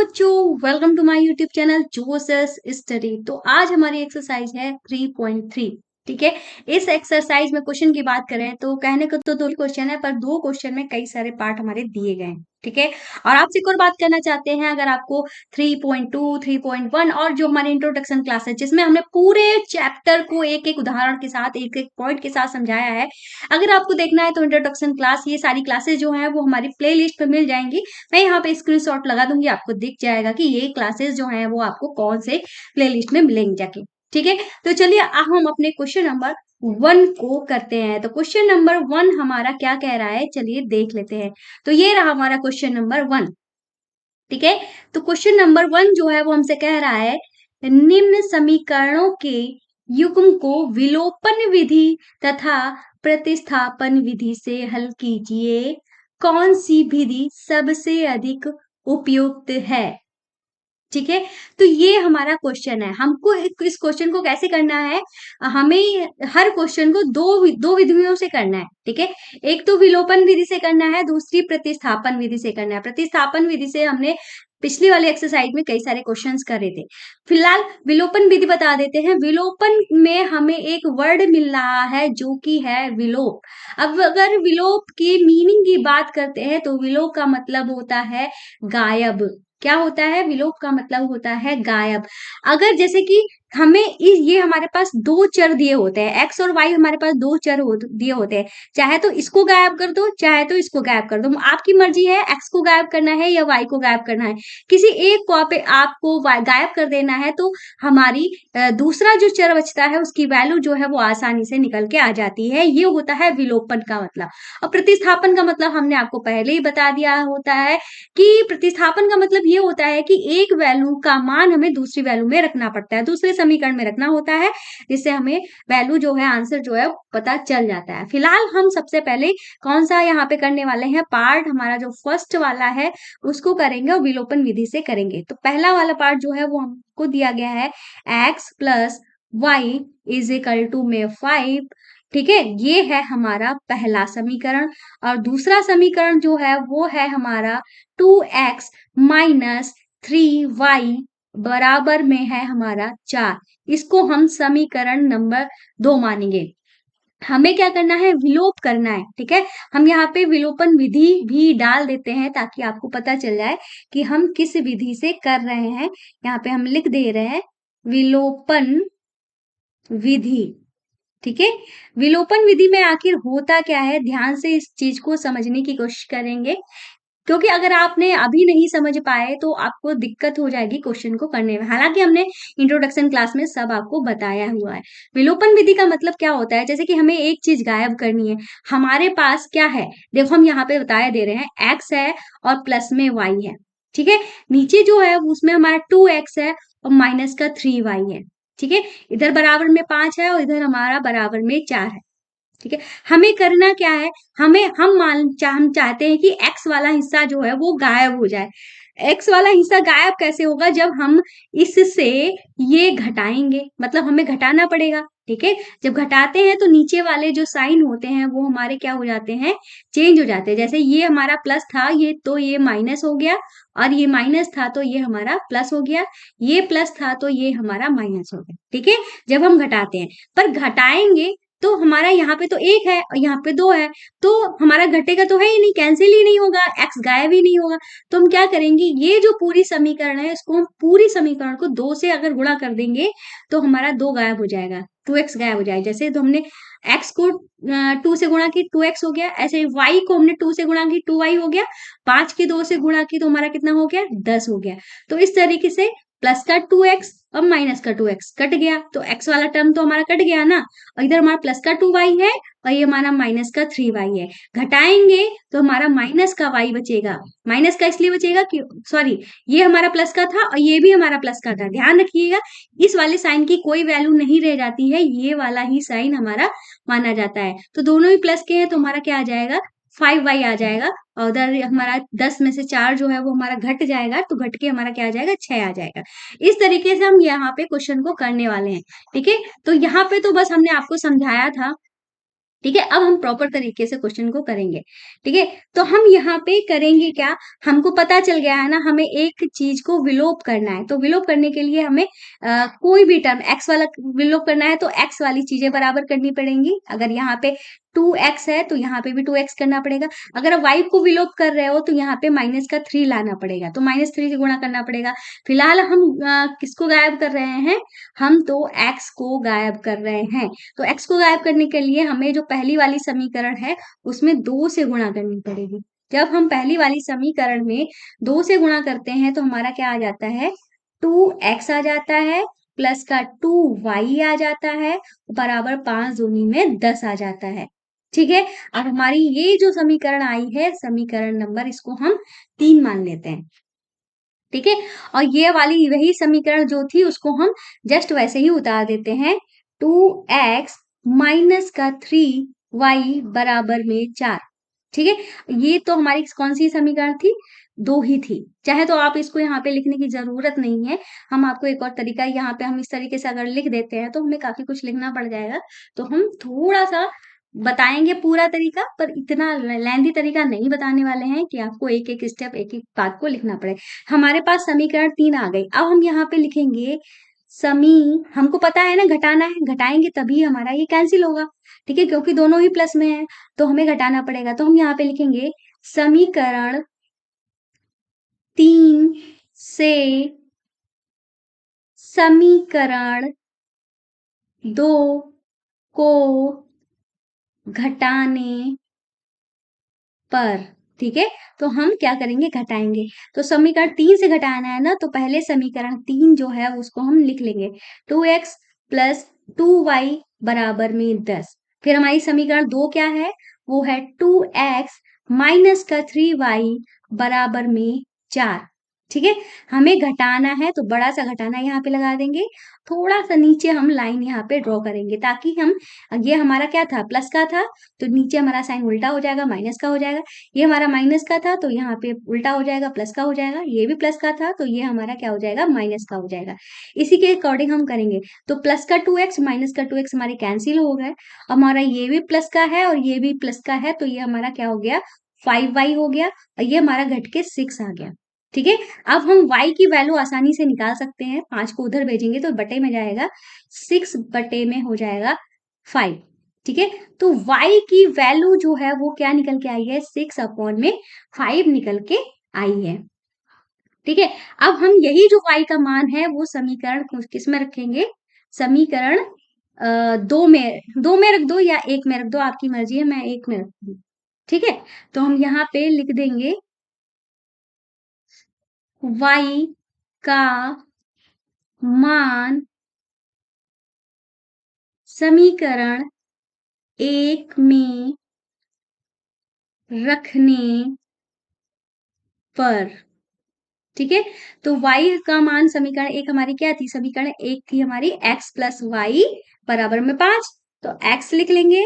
बच्चों, welcome to my YouTube channel Jose's study. तो आज हमारी एक्सरसाइज है 3.3। ठीक है। इस एक्सरसाइज में क्वेश्चन की बात करें तो कहने को तो दो क्वेश्चन है, पर दो क्वेश्चन में कई सारे पार्ट हमारे दिए गए हैं। ठीक है। और आपसे एक और बात करना चाहते हैं, अगर आपको 3.2, 3.1 और जो हमारी इंट्रोडक्शन क्लास है जिसमें हमने पूरे चैप्टर को एक एक उदाहरण के साथ, एक एक पॉइंट के साथ समझाया है, अगर आपको देखना है तो इंट्रोडक्शन क्लास, ये सारी क्लासेस जो है वो हमारी प्ले लिस्ट पे मिल जाएंगी। मैं यहाँ पे स्क्रीनशॉट लगा दूंगी, आपको दिख जाएगा कि ये क्लासेस जो हैं वो आपको कौन से प्लेलिस्ट में मिलेंगे जाके। ठीक है। तो चलिए अब हम अपने क्वेश्चन नंबर 1 को करते हैं। तो क्वेश्चन नंबर 1 हमारा क्या कह रहा है, चलिए देख लेते हैं। तो ये रहा हमारा क्वेश्चन नंबर 1। ठीक है। तो क्वेश्चन नंबर 1 जो है वो हमसे कह रहा है, निम्न समीकरणों के युग्म को विलोपन विधि तथा प्रतिस्थापन विधि से हल कीजिए। कौन सी विधि सबसे अधिक उपयुक्त है? ठीक है। तो ये हमारा क्वेश्चन है। हमको इस क्वेश्चन को कैसे करना है, हमें हर क्वेश्चन को दो विधियों से करना है। ठीक है। एक तो विलोपन विधि से करना है, दूसरी प्रतिस्थापन विधि से करना है। प्रतिस्थापन विधि से हमने पिछली वाली एक्सरसाइज में कई सारे क्वेश्चंस करे थे। फिलहाल विलोपन विधि बता देते हैं। विलोपन में हमें एक वर्ड मिल रहा है जो कि है विलोप। अब अगर विलोप की मीनिंग की बात करते हैं तो विलोप का मतलब होता है गायब। क्या होता है? विलोप का मतलब होता है गायब। अगर जैसे कि हमें ये हमारे पास दो चर दिए होते हैं, एक्स और वाई, हमारे पास दो चर दिए होते हैं। चाहे तो इसको गायब कर दो, चाहे तो इसको गायब कर दो, आपकी मर्जी है एक्स को गायब करना है या वाई को गायब करना है। किसी एक को आपको गायब कर देना है तो हमारी दूसरा जो चर बचता है उसकी वैल्यू जो है वो आसानी से निकल के आ जाती है। ये होता है विलोपन का मतलब। और प्रतिस्थापन का मतलब हमने आपको पहले ही बता दिया होता है कि प्रतिस्थापन का मतलब ये होता है कि एक वैल्यू का मान हमें दूसरी वैल्यू में रखना पड़ता है, दूसरे समीकरण में रखना होता है, जिससे हमें वैल्यू जो है, आंसर जो है पता चल जाता है। फिलहाल हम सबसे पहले कौन सा यहाँ पे करने वाले हैं, पार्ट हमारा जो फर्स्ट वाला है उसको करेंगे और विलोपन विधि से करेंगे। तो पहला वाला पार्ट जो है वो हमको दिया गया है, x plus y is equal to में 5। ठीक है। ये है हमारा पहला समीकरण। और दूसरा समीकरण जो है वो है हमारा 2x माइनस 3y बराबर में है हमारा 4। इसको हम समीकरण नंबर 2 मानेंगे। हमें क्या करना है, विलोप करना है। ठीक है। हम यहाँ पे विलोपन विधि भी डाल देते हैं ताकि आपको पता चल जाए कि हम किस विधि से कर रहे हैं। यहाँ पे हम लिख दे रहे हैं विलोपन विधि। ठीक है। विलोपन विधि में आखिर होता क्या है, ध्यान से इस चीज को समझने की कोशिश करेंगे, क्योंकि अगर आपने अभी नहीं समझ पाए तो आपको दिक्कत हो जाएगी क्वेश्चन को करने में। हालांकि हमने इंट्रोडक्शन क्लास में सब आपको बताया हुआ है। विलोपन विधि का मतलब क्या होता है, जैसे कि हमें एक चीज गायब करनी है। हमारे पास क्या है, देखो हम यहाँ पे बताया दे रहे हैं, एक्स है और प्लस में वाई है। ठीक है। नीचे जो है उसमें हमारा 2x है और माइनस का 3y है। ठीक है। इधर बराबर में 5 है और इधर हमारा बराबर में 4 है। ठीक है। हमें करना क्या है, हम चाहते हैं कि एक्स वाला हिस्सा जो है वो गायब हो जाए। एक्स वाला हिस्सा गायब कैसे होगा, जब हम इससे ये घटाएंगे, मतलब हमें घटाना पड़ेगा। ठीक है। जब घटाते हैं तो नीचे वाले जो साइन होते हैं वो हमारे क्या हो जाते हैं, चेंज हो जाते हैं। जैसे ये हमारा प्लस था, ये तो ये माइनस हो गया, और ये माइनस था तो ये हमारा प्लस हो गया, ये प्लस था तो ये हमारा माइनस हो गया। ठीक है। जब हम घटाते हैं, पर घटाएंगे तो हमारा यहाँ पे तो 1 है और यहाँ पे 2 है, तो हमारा घटेगा तो है ही नहीं, कैंसिल ही नहीं होगा, एक्स गायब ही नहीं होगा। तो हम क्या करेंगे, ये जो पूरी समीकरण है इसको हम पूरी समीकरण को 2 से अगर गुणा कर देंगे तो हमारा 2 गायब हो जाएगा, 2x गायब हो जाएगा। जैसे तो हमने x को 2 से गुणा की 2x हो गया, ऐसे y को हमने 2 से गुणा की 2y हो गया, 5 की 2 से गुणा की तो हमारा कितना हो गया, 10 हो गया। तो इस तरीके से प्लस का 2x और माइनस का 2x कट गया, तो x वाला टर्म तो हमारा कट गया ना, और इधर हमारा प्लस का 2y है और ये हमारा माइनस का 3y है। घटाएंगे तो हमारा माइनस का y बचेगा। माइनस का इसलिए बचेगा कि सॉरी, ये हमारा प्लस का था और ये भी हमारा प्लस का था। ध्यान रखिएगा, इस वाले साइन की कोई वैल्यू नहीं रह जाती है, ये वाला ही साइन हमारा माना जाता है। तो दोनों ही प्लस के हैं तो हमारा क्या आ जाएगा, 5y आ जाएगा। और उधर हमारा 10 में से 4 जो है वो हमारा घट जाएगा, तो घट के हमारा क्या आ जाएगा, 6 आ जाएगा। इस तरीके से हम यहाँ पे क्वेश्चन को करने वाले हैं। ठीक है। तो यहाँ पे तो बस हमने आपको समझाया था ठीक है, अब हम प्रॉपर तरीके से क्वेश्चन को करेंगे। ठीक है, तो हम यहाँ पे करेंगे क्या, हमको पता चल गया है ना, हमें एक चीज को विलोप करना है। तो विलोप करने के लिए हमें कोई भी टर्म एक्स वाला विलोप करना है, तो एक्स वाली चीजें बराबर करनी पड़ेंगी। अगर यहाँ पे 2x है तो यहाँ पे भी 2x करना पड़ेगा। अगर y को विलोप कर रहे हो तो यहाँ पे -3 लाना पड़ेगा, तो -3 से गुणा करना पड़ेगा। फिलहाल हम किसको गायब कर रहे हैं, हम तो x को गायब कर रहे हैं। तो x को गायब करने के लिए हमें जो पहली वाली समीकरण है उसमें 2 से गुणा करनी पड़ेगी। जब हम पहली वाली समीकरण में 2 से गुणा करते हैं तो हमारा क्या आ जाता है, 2x आ जाता है, प्लस का 2y आ जाता है, बराबर 5 दूनी में 10 आ जाता है। ठीक है, अब हमारी ये जो समीकरण आई है, समीकरण नंबर, इसको हम 3 मान लेते हैं। ठीक है, और ये वाली वही समीकरण जो थी उसको हम जस्ट वैसे ही उतार देते हैं। 2x माइनस का 3y बराबर में 4। ठीक है, ये तो हमारी कौन सी समीकरण थी, 2 ही थी। चाहे तो आप इसको यहाँ पे लिखने की जरूरत नहीं है, हम आपको एक और तरीका, यहाँ पे हम इस तरीके से अगर लिख देते हैं तो हमें काफी कुछ लिखना पड़ जाएगा। तो हम थोड़ा सा बताएंगे पूरा तरीका, पर इतना लेंथी तरीका नहीं बताने वाले हैं कि आपको एक एक स्टेप, एक एक बात को लिखना पड़े। हमारे पास समीकरण 3 आ गई। अब हम यहाँ पे लिखेंगे समी, हमको पता है ना घटाना है, घटाएंगे तभी हमारा ये कैंसिल होगा। ठीक है, क्योंकि दोनों ही प्लस में है तो हमें घटाना पड़ेगा। तो हम यहाँ पे लिखेंगे समीकरण 3 से समीकरण 2 को घटाने पर। ठीक है, तो हम क्या करेंगे, घटाएंगे। तो समीकरण 3 से घटाना है ना, तो पहले समीकरण 3 जो है उसको हम लिख लेंगे, 2x प्लस 2y बराबर में 10। फिर हमारी समीकरण 2 क्या है, वो है 2x माइनस का 3y बराबर में 4। ठीक है, हमें घटाना है तो बड़ा सा घटाना यहाँ पे लगा देंगे, थोड़ा सा नीचे हम लाइन यहाँ पे ड्रॉ करेंगे, ताकि हम, ये हमारा क्या था, प्लस का था, तो नीचे हमारा साइन उल्टा हो जाएगा, माइनस का हो जाएगा। ये हमारा माइनस का था तो यहाँ पे उल्टा हो जाएगा, प्लस का हो जाएगा। ये भी प्लस का था तो ये हमारा क्या हो जाएगा, माइनस का हो जाएगा। इसी के अकॉर्डिंग हम करेंगे। तो प्लस का 2x माइनस का 2x हमारे कैंसिल हो गए। हमारा ये भी प्लस का है और ये भी प्लस का है, तो ये हमारा क्या हो गया, 5y हो गया, और ये हमारा घट के 6 आ गया। ठीक है, अब हम y की वैल्यू आसानी से निकाल सकते हैं। 5 को उधर भेजेंगे तो बटे में जाएगा, 6 बटे में हो जाएगा 5। ठीक है, तो y की वैल्यू जो है वो क्या निकल के आई है, 6/5 निकल के आई है। ठीक है, अब हम यही जो y का मान है वो समीकरण किस में रखेंगे, समीकरण 2 में रख दो या 1 में रख दो, आपकी मर्जी है, मैं 1 में रख दूँ। ठीक है, तो हम यहाँ पे लिख देंगे y का मान समीकरण 1 में रखने पर। ठीक है, तो y का मान समीकरण 1 हमारी क्या थी, समीकरण 1 थी हमारी x प्लस वाई बराबर में 5। तो x लिख लेंगे,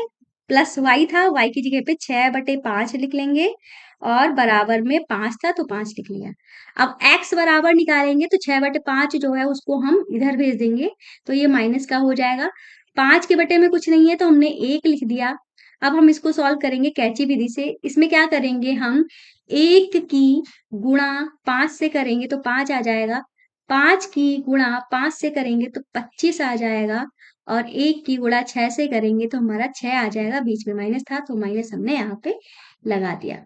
प्लस y था, y की जगह पे 6/5 लिख लेंगे, और बराबर में 5 था तो 5 लिख लिया। अब x बराबर निकालेंगे तो 6/5 जो है उसको हम इधर भेज देंगे, तो ये माइनस का हो जाएगा। 5 के बटे में कुछ नहीं है तो हमने 1 लिख दिया। अब हम इसको सॉल्व करेंगे कैची विधि से। इसमें क्या करेंगे, हम 1 की गुणा 5 से करेंगे तो 5 आ जाएगा, 5 की गुणा 5 से करेंगे तो 25 आ जाएगा, और 1 की गुणा 6 से करेंगे तो हमारा 6 आ जाएगा। बीच में माइनस था तो माइनस हमने यहाँ पे लगा दिया।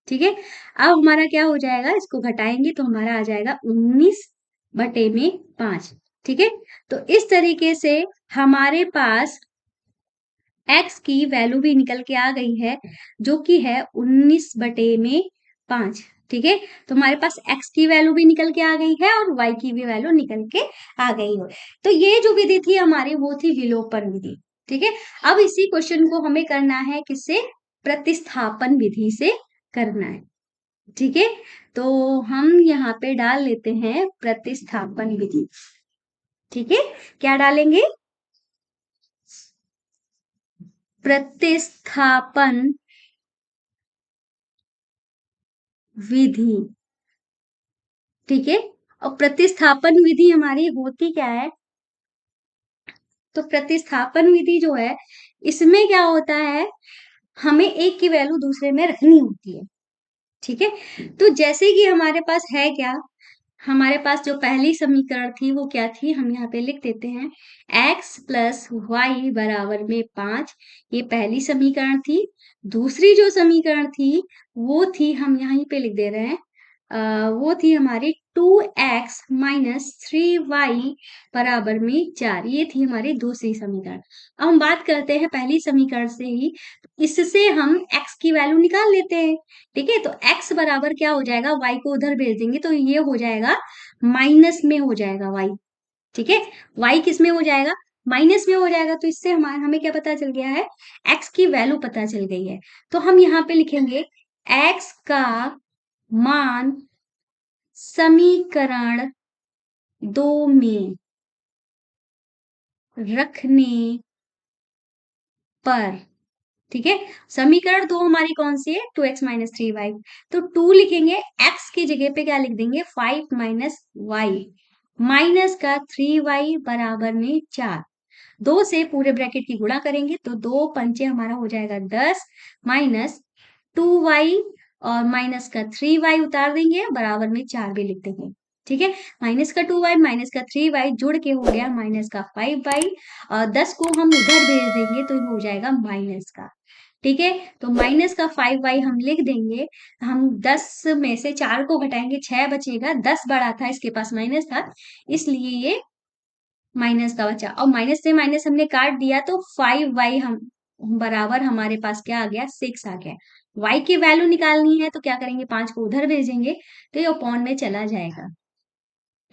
ठीक है, अब हमारा क्या हो जाएगा, इसको घटाएंगे तो हमारा आ जाएगा 19/5। ठीक है, तो इस तरीके से हमारे पास x की वैल्यू भी निकल के आ गई है, जो कि है 19/5। ठीक है, तो हमारे पास x की वैल्यू भी निकल के आ गई है और y की भी वैल्यू निकल के आ गई है। तो ये जो विधि थी हमारी, वो थी विलोपन विधि। ठीक है, अब इसी क्वेश्चन को हमें करना है किससे, प्रतिस्थापन विधि से करना है। ठीक है, तो हम यहाँ पे डाल लेते हैं प्रतिस्थापन विधि। ठीक है, क्या डालेंगे, प्रतिस्थापन विधि। ठीक है, और प्रतिस्थापन विधि हमारी होती क्या है, तो प्रतिस्थापन विधि जो है, इसमें क्या होता है, हमें एक की वैल्यू दूसरे में रखनी होती है, ठीक है। तो जैसे कि हमारे पास है क्या, हमारे पास जो पहली समीकरण थी वो क्या थी, हम यहाँ पे लिख देते हैं x प्लस वाई बराबर में 5, ये पहली समीकरण थी। दूसरी जो समीकरण थी वो थी, हम यहीं पे लिख दे रहे हैं, वो थी हमारी 2x माइनस 3y बराबर में 4, ये थी हमारी दूसरी समीकरण। अब हम बात करते हैं पहली समीकरण से ही, इससे हम x की वैल्यू निकाल लेते हैं, ठीक है। तो x बराबर क्या हो जाएगा, y को उधर भेज देंगे तो ये हो जाएगा माइनस में हो जाएगा y, ठीक है। y किस में हो जाएगा, माइनस में हो जाएगा। तो इससे हमें क्या पता चल गया है, x की वैल्यू पता चल गई है। तो हम यहाँ पे लिखेंगे x का मान समीकरण 2 में रखने पर, ठीक है। समीकरण 2 हमारी कौन सी है, 2x माइनस 3y। तो 2 लिखेंगे, x की जगह पे क्या लिख देंगे, 5 माइनस वाई, माइनस का 3y बराबर में 4। 2 से पूरे ब्रैकेट की गुणा करेंगे तो 2 पंचे हमारा हो जाएगा 10, माइनस 2y और माइनस का 3y उतार देंगे, बराबर में 4 भी लिख देंगे, ठीक है। माइनस का 2y माइनस का 3y जुड़ के हो गया माइनस का 5y, और 10 को हम उधर भेज देंगे तो हो जाएगा माइनस का, ठीक है। तो माइनस का 5y हम लिख देंगे। हम 10 में से 4 को घटाएंगे, 6 बचेगा, 10 बड़ा था, इसके पास माइनस था, इसलिए ये माइनस का बचा। और माइनस से माइनस हमने काट दिया तो 5y हम बराबर हमारे पास क्या आ गया, 6 आ गया। y की वैल्यू निकालनी है तो क्या करेंगे, 5 को उधर भेजेंगे तो ये अपॉन में चला जाएगा,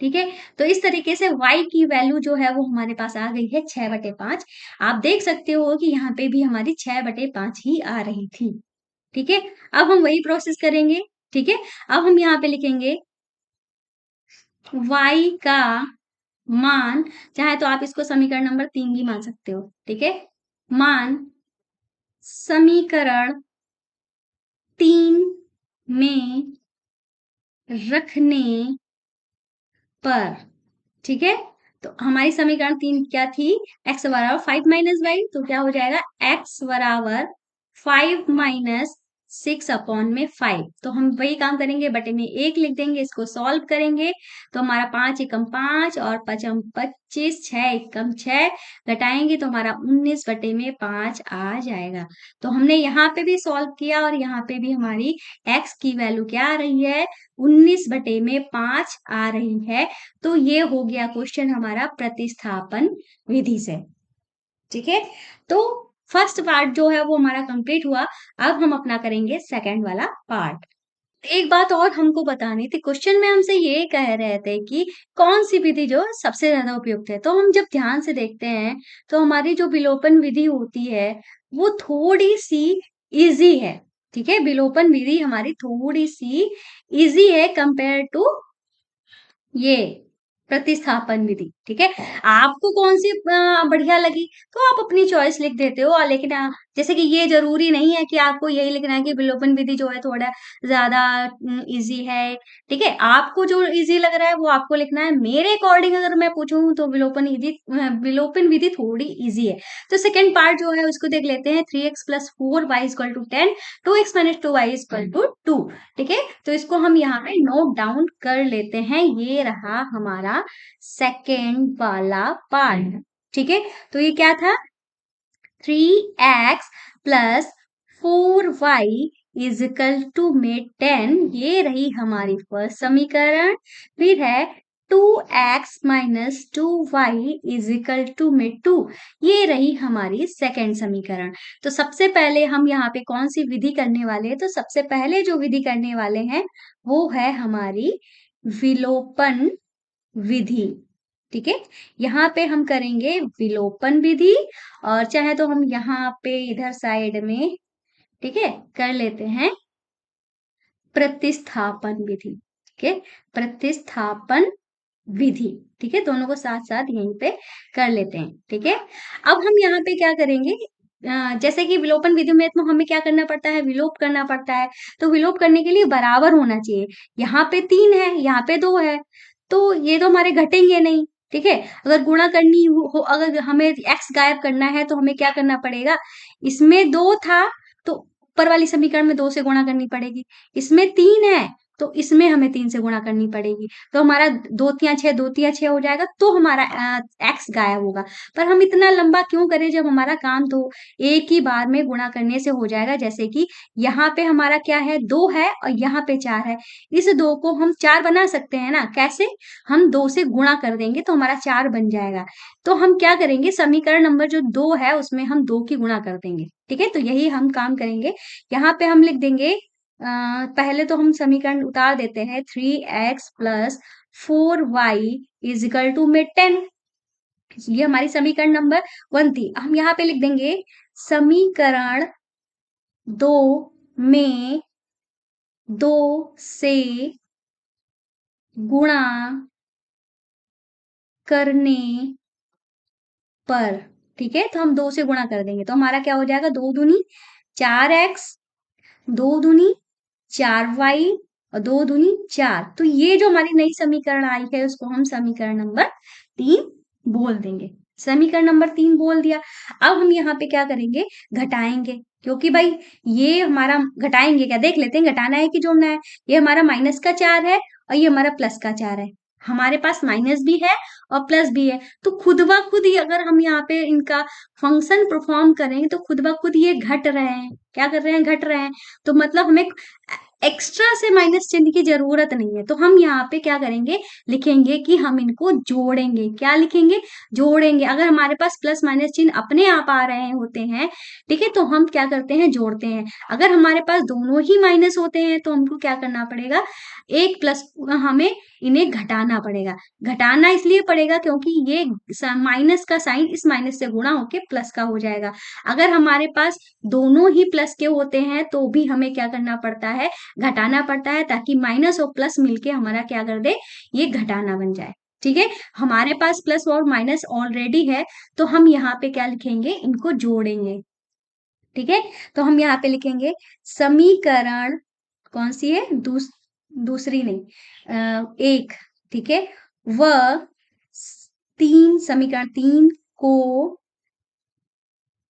ठीक है। तो इस तरीके से y की वैल्यू जो है वो हमारे पास आ गई है 6/5। आप देख सकते हो कि यहाँ पे भी हमारी 6/5 ही आ रही थी, ठीक है। अब हम वही प्रोसेस करेंगे, ठीक है। अब हम यहाँ पे लिखेंगे y का मान, चाहे तो आप इसको समीकरण नंबर 3 भी मान सकते हो, ठीक है। मान समीकरण 3 में रखने पर, ठीक है। तो हमारी समीकरण 3 क्या थी, x बराबर 5 माइनस वाई, तो क्या हो जाएगा, x बराबर 5 माइनस 6 अपॉन में 5। तो हम वही काम करेंगे, बटे में 1 लिख देंगे, इसको सॉल्व करेंगे तो हमारा 5 एकम 5 और 5 25, 6 एकम 6, घटाएंगे तो हमारा 19 बटे में 5 आ जाएगा। तो हमने यहाँ पे भी सॉल्व किया और यहाँ पे भी हमारी x की वैल्यू क्या आ रही है, 19 बटे में 5 आ रही है। तो ये हो गया क्वेश्चन हमारा प्रतिस्थापन विधि से, ठीक है। तो फर्स्ट पार्ट जो है वो हमारा कंप्लीट हुआ। अब हम अपना करेंगे सेकंड वाला पार्ट। एक बात और हमको बतानी थी, क्वेश्चन में हमसे ये कह रहे थे कि कौन सी विधि जो सबसे ज्यादा उपयुक्त है। तो हम जब ध्यान से देखते हैं तो हमारी जो विलोपन विधि होती है वो थोड़ी सी इजी है, ठीक है। विलोपन विधि हमारी थोड़ी सी इजी है कंपेयर टू ये प्रतिस्थापन विधि, ठीक है। आपको कौन सी बढ़िया लगी तो आप अपनी चॉइस लिख देते हो, लेकिन जैसे कि ये जरूरी नहीं है कि आपको यही लिखना है कि विलोपन विधि जो है थोड़ा ज्यादा इजी है, ठीक है। आपको जो इजी लग रहा है वो आपको लिखना है। मेरे अकॉर्डिंग अगर मैं पूछूं तो विलोपन विधि थोड़ी इजी है। तो सेकंड पार्ट जो है उसको देख लेते हैं, 3x plus 4y equal to 10, 2x minus 2y equal to 2, ठीक है। तो इसको हम यहाँ पे नोट डाउन कर लेते हैं, ये रहा हमारा सेकेंड वाला पार्ट, ठीक है। तो ये क्या था, 3x plus 4y is equal to में 10, ये रही हमारी फर्स्ट समीकरण। फिर है 2x minus 2y equal to में 2, ये रही हमारी सेकेंड समीकरण। तो सबसे पहले हम यहाँ पे कौन सी विधि करने वाले हैं, तो सबसे पहले जो विधि करने वाले हैं वो है हमारी विलोपन विधि, ठीक है। यहाँ पे हम करेंगे विलोपन विधि, और चाहे तो हम यहाँ पे इधर साइड में, ठीक है, कर लेते हैं प्रतिस्थापन विधि, ठीक है। प्रतिस्थापन विधि, ठीक है, दोनों को साथ साथ यहीं पे कर लेते हैं, ठीक है। अब हम यहाँ पे क्या करेंगे, जैसे कि विलोपन विधि में तो हमें क्या करना पड़ता है, विलोप करना पड़ता है। तो विलोप करने के लिए बराबर होना चाहिए। यहाँ पे 3 है, यहाँ पे 2 है, तो ये तो हमारे घटेंगे नहीं, ठीक है। अगर गुणा करनी हो, अगर हमें x गायब करना है तो हमें क्या करना पड़ेगा, इसमें 2 था तो ऊपर वाली समीकरण में 2 से गुणा करनी पड़ेगी, इसमें 3 है तो इसमें हमें 3 से गुणा करनी पड़ेगी, तो हमारा 2 तिया 6 2 तिया 6 हो जाएगा, तो हमारा x गायब होगा। पर हम इतना लंबा क्यों करें जब हमारा काम तो एक ही बार में गुणा करने से हो जाएगा। जैसे कि यहाँ पे हमारा क्या है, 2 है और यहाँ पे 4 है, इस 2 को हम 4 बना सकते हैं ना, कैसे, हम 2 से गुणा कर देंगे तो हमारा 4 बन जाएगा। तो हम क्या करेंगे, समीकरण नंबर जो 2 है उसमें हम 2 की गुणा कर देंगे, ठीक है। तो यही हम काम करेंगे। यहाँ पे हम लिख देंगे पहले तो हम समीकरण उतार देते हैं, 3x plus 4y is equal to में 10। ये हमारी समीकरण नंबर 1 थी। हम यहाँ पे लिख देंगे समीकरण 2 में 2 से गुणा करने पर, ठीक है। तो हम 2 से गुणा कर देंगे तो हमारा क्या हो जाएगा, 2 दूनी 4x, 2 दूनी 4y और 2 दूनी 4। तो ये जो हमारी नई समीकरण आई है उसको हम समीकरण नंबर 3 बोल देंगे। समीकरण नंबर 3 बोल दिया। अब हम यहाँ पे क्या करेंगे, घटाएंगे, क्योंकि भाई ये हमारा, घटाएंगे क्या देख लेते हैं, घटाना है कि जोड़ना है। ये हमारा माइनस का 4 है और ये हमारा प्लस का 4 है, हमारे पास माइनस भी है और प्लस भी है, तो खुद ब खुद ही अगर हम यहाँ पे इनका फंक्शन परफॉर्म करें तो खुद ब खुद ये घट रहे हैं। क्या कर रहे हैं, घट रहे हैं। तो मतलब हमें एक्स्ट्रा से माइनस चिन्ह की जरूरत नहीं है। तो हम यहाँ पे क्या करेंगे, लिखेंगे कि हम इनको जोड़ेंगे। क्या लिखेंगे, जोड़ेंगे। अगर हमारे पास प्लस माइनस चिन्ह अपने आप आ रहे होते हैं, ठीक है, तो हम क्या करते हैं, जोड़ते हैं। अगर हमारे पास दोनों ही माइनस होते हैं तो हमको क्या करना पड़ेगा, एक प्लस, हमें इन्हें घटाना पड़ेगा। घटाना इसलिए पड़ेगा क्योंकि ये माइनस का साइन इस माइनस से गुणा होके प्लस का हो जाएगा। अगर हमारे पास दोनों ही प्लस के होते हैं तो भी हमें क्या करना पड़ता है, घटाना पड़ता है, ताकि माइनस और प्लस मिलके हमारा क्या कर दे, ये घटाना बन जाए। ठीक है, हमारे पास प्लस और माइनस ऑलरेडी है तो हम यहाँ पे क्या लिखेंगे, इनको जोड़ेंगे। ठीक है, तो हम यहाँ पे लिखेंगे समीकरण, कौन सी है, दूसरी नहीं, एक, ठीक है, वह 3, समीकरण 3 को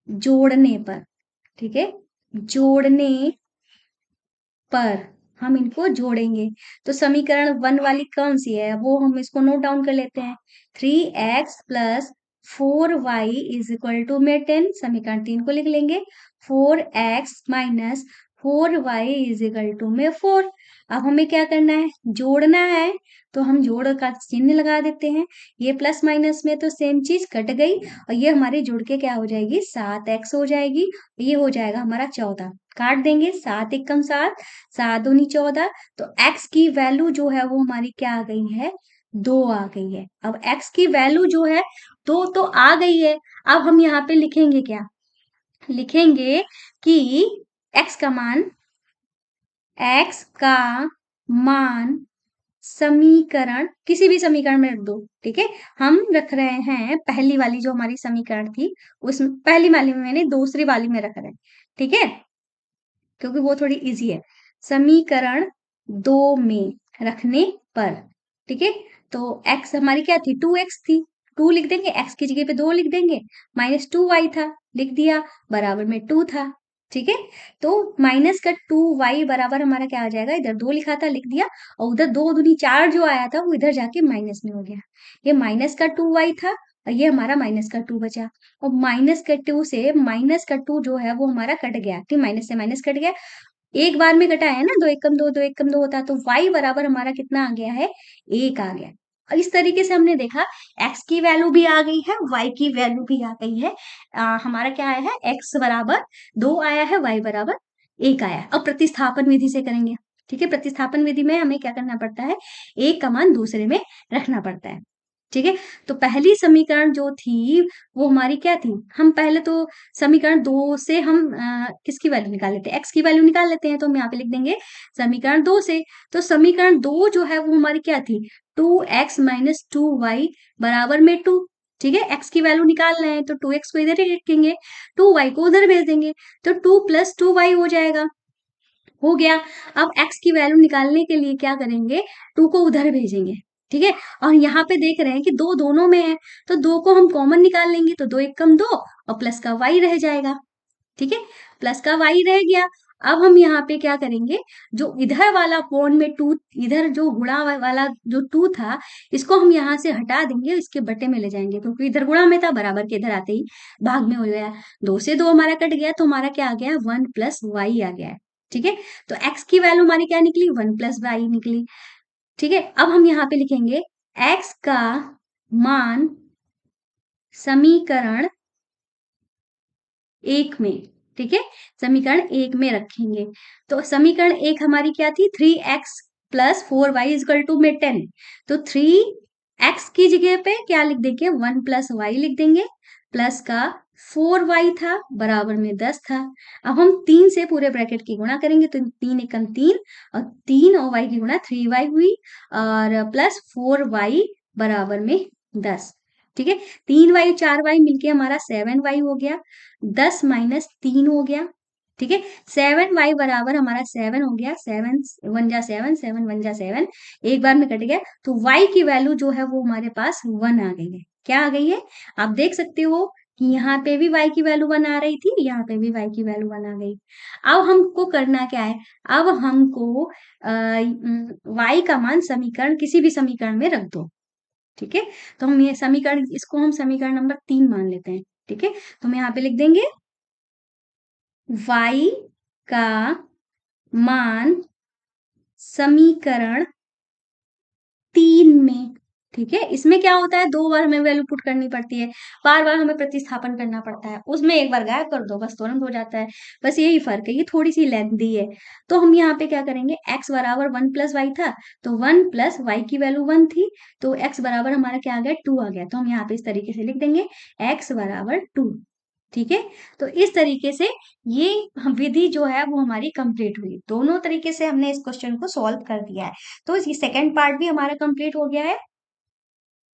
जोड़ने पर, ठीक है, जोड़ने पर हम इनको जोड़ेंगे। तो समीकरण 1 वाली कौन सी है, वो हम इसको नोट डाउन कर लेते हैं। 3x plus 4y is equal to में 10, समीकरण 3 को लिख लेंगे। 4x minus 4y is equal to में 4। अब हमें क्या करना है, जोड़ना है, तो हम जोड़ का चिन्ह लगा देते हैं। ये प्लस माइनस में तो सेम चीज कट गई और ये हमारे जुड़ के क्या हो जाएगी, 7x हो जाएगी। ये हो जाएगा हमारा 14, काट देंगे, 7 एकम 7, 7 दूनी 14। तो x की वैल्यू जो है वो हमारी क्या आ गई है, 2 आ गई है। अब x की वैल्यू जो है 2 तो आ गई है। अब हम यहाँ पे लिखेंगे क्या, लिखेंगे कि x का मान, x का मान समीकरण, किसी भी समीकरण में रख दो, ठीक है। हम रख रहे हैं पहली वाली जो हमारी समीकरण थी, उसमें पहली वाली में मैंने दूसरी वाली में रख रहे हैं, ठीक है, क्योंकि वो थोड़ी इजी है। समीकरण 2 में रखने पर, ठीक है, तो x हमारी क्या थी, 2x थी, 2 लिख देंगे, x की जगह पे 2 लिख देंगे, माइनस 2y था, लिख दिया, बराबर में 2 था, ठीक है। तो माइनस का 2y बराबर हमारा क्या आ जाएगा, इधर 2 लिखा था, लिख दिया, और उधर 2 दूनी 4 जो आया था वो इधर जाके माइनस में हो गया। ये माइनस का 2y था और ये हमारा माइनस का 2 बचा, और माइनस का 2 से माइनस का 2 जो है वो हमारा कट गया, ठीक, माइनस से माइनस कट गया, एक बार में कटा है ना, 2 एकम 2, 2 एकम 2 होता है, तो y बराबर हमारा कितना आ गया है, 1 आ गया। और इस तरीके से हमने देखा x की वैल्यू भी आ गई है, y की वैल्यू भी आ गई है। हमारा क्या आया है, x बराबर 2 आया है, y बराबर 1 आया है। अब प्रतिस्थापन विधि से करेंगे, ठीक है। प्रतिस्थापन विधि में हमें क्या करना पड़ता है, एक का मान दूसरे में रखना पड़ता है, ठीक है। तो पहली समीकरण जो थी वो हमारी क्या थी, हम पहले तो समीकरण 2 से हम किसकी वैल्यू निकाल लेते हैं, x की वैल्यू निकाल लेते हैं। तो हम यहाँ पे लिख देंगे समीकरण 2 से। तो समीकरण 2 जो है वो हमारी क्या थी, 2x माइनस 2y बराबर में 2, ठीक है। x की वैल्यू निकाल रहे हैं तो 2x को इधर ही रखेंगे, 2y को उधर भेज देंगे, तो 2 प्लस 2y हो जाएगा, हो गया। अब x की वैल्यू निकालने के लिए क्या करेंगे, 2 को उधर भेजेंगे, ठीक है। और यहाँ पे देख रहे हैं कि दो दोनों में है, तो दो को हम कॉमन निकाल लेंगे, तो दो एक कम दो और प्लस का वाई रह जाएगा। ठीक है, प्लस का वाई रह गया। अब हम यहाँ पे क्या करेंगे, जो इधर वाला पॉन में टू, इधर जो गुणा वाला जो टू था, इसको हम यहाँ से हटा देंगे, इसके बटे में ले जाएंगे, क्योंकि इधर गुणा में था, बराबर के इधर आते ही भाग में हो गया। दो से दो हमारा कट गया, तो हमारा क्या आ गया, वन प्लस वाई आ गया है। ठीक है, तो एक्स की वैल्यू हमारी क्या निकली, वन प्लस वाई निकली। ठीक है, अब हम यहाँ पे लिखेंगे एक्स का मान समीकरण एक में। ठीक है, समीकरण एक में रखेंगे। तो समीकरण एक हमारी क्या थी, 3x plus 4y is equal to में 10। तो 3x की जगह पे क्या लिख देंगे, 1 प्लस वाई लिख देंगे, प्लस का 4y था बराबर में 10 था। अब हम 3 से पूरे ब्रैकेट की गुणा करेंगे, तो 3 एकम 3 और 3 और y की गुणा 3y हुई, और प्लस 4y बराबर में 10। ठीक है, 3y 4y मिलके हमारा 7y हो गया, 10 माइनस 3 हो गया। ठीक है, 7y बराबर हमारा 7 हो गया, 7 वन जा 7, 7 वन जा 7, एक बार में कट गया। तो y की वैल्यू जो है वो हमारे पास 1 आ गई है। क्या आ गई है, आप देख सकते हो कि यहाँ पे भी y की वैल्यू 1 आ रही थी, यहाँ पे भी y की वैल्यू 1 आ गई। अब हमको करना क्या है, अब हमको y का मान समीकरण, किसी भी समीकरण में रख दो। ठीक है, तो हम ये समीकरण, इसको हम समीकरण नंबर 3 मान लेते हैं। ठीक है, तो हम यहाँ पे लिख देंगे y का मान समीकरण 3 में। ठीक है, इसमें क्या होता है, दो बार हमें वैल्यू पुट करनी पड़ती है, बार बार हमें प्रतिस्थापन करना पड़ता है, उसमें एक बार गायब कर दो बस तुरंत हो जाता है। बस यही फर्क है, ये थोड़ी सी लेंथी है। तो हम यहाँ पे क्या करेंगे, x बराबर 1 प्लस वाई था, तो 1 प्लस वाई की वैल्यू 1 थी, तो x बराबर हमारा क्या आ गया, 2 आ गया। तो हम यहाँ पे इस तरीके से लिख देंगे x बराबर 2। ठीक है, तो इस तरीके से ये विधि जो है वो हमारी कंप्लीट हुई। दोनों तरीके से हमने इस क्वेश्चन को सॉल्व कर दिया है। तो ये सेकंड पार्ट भी हमारा कंप्लीट हो गया है।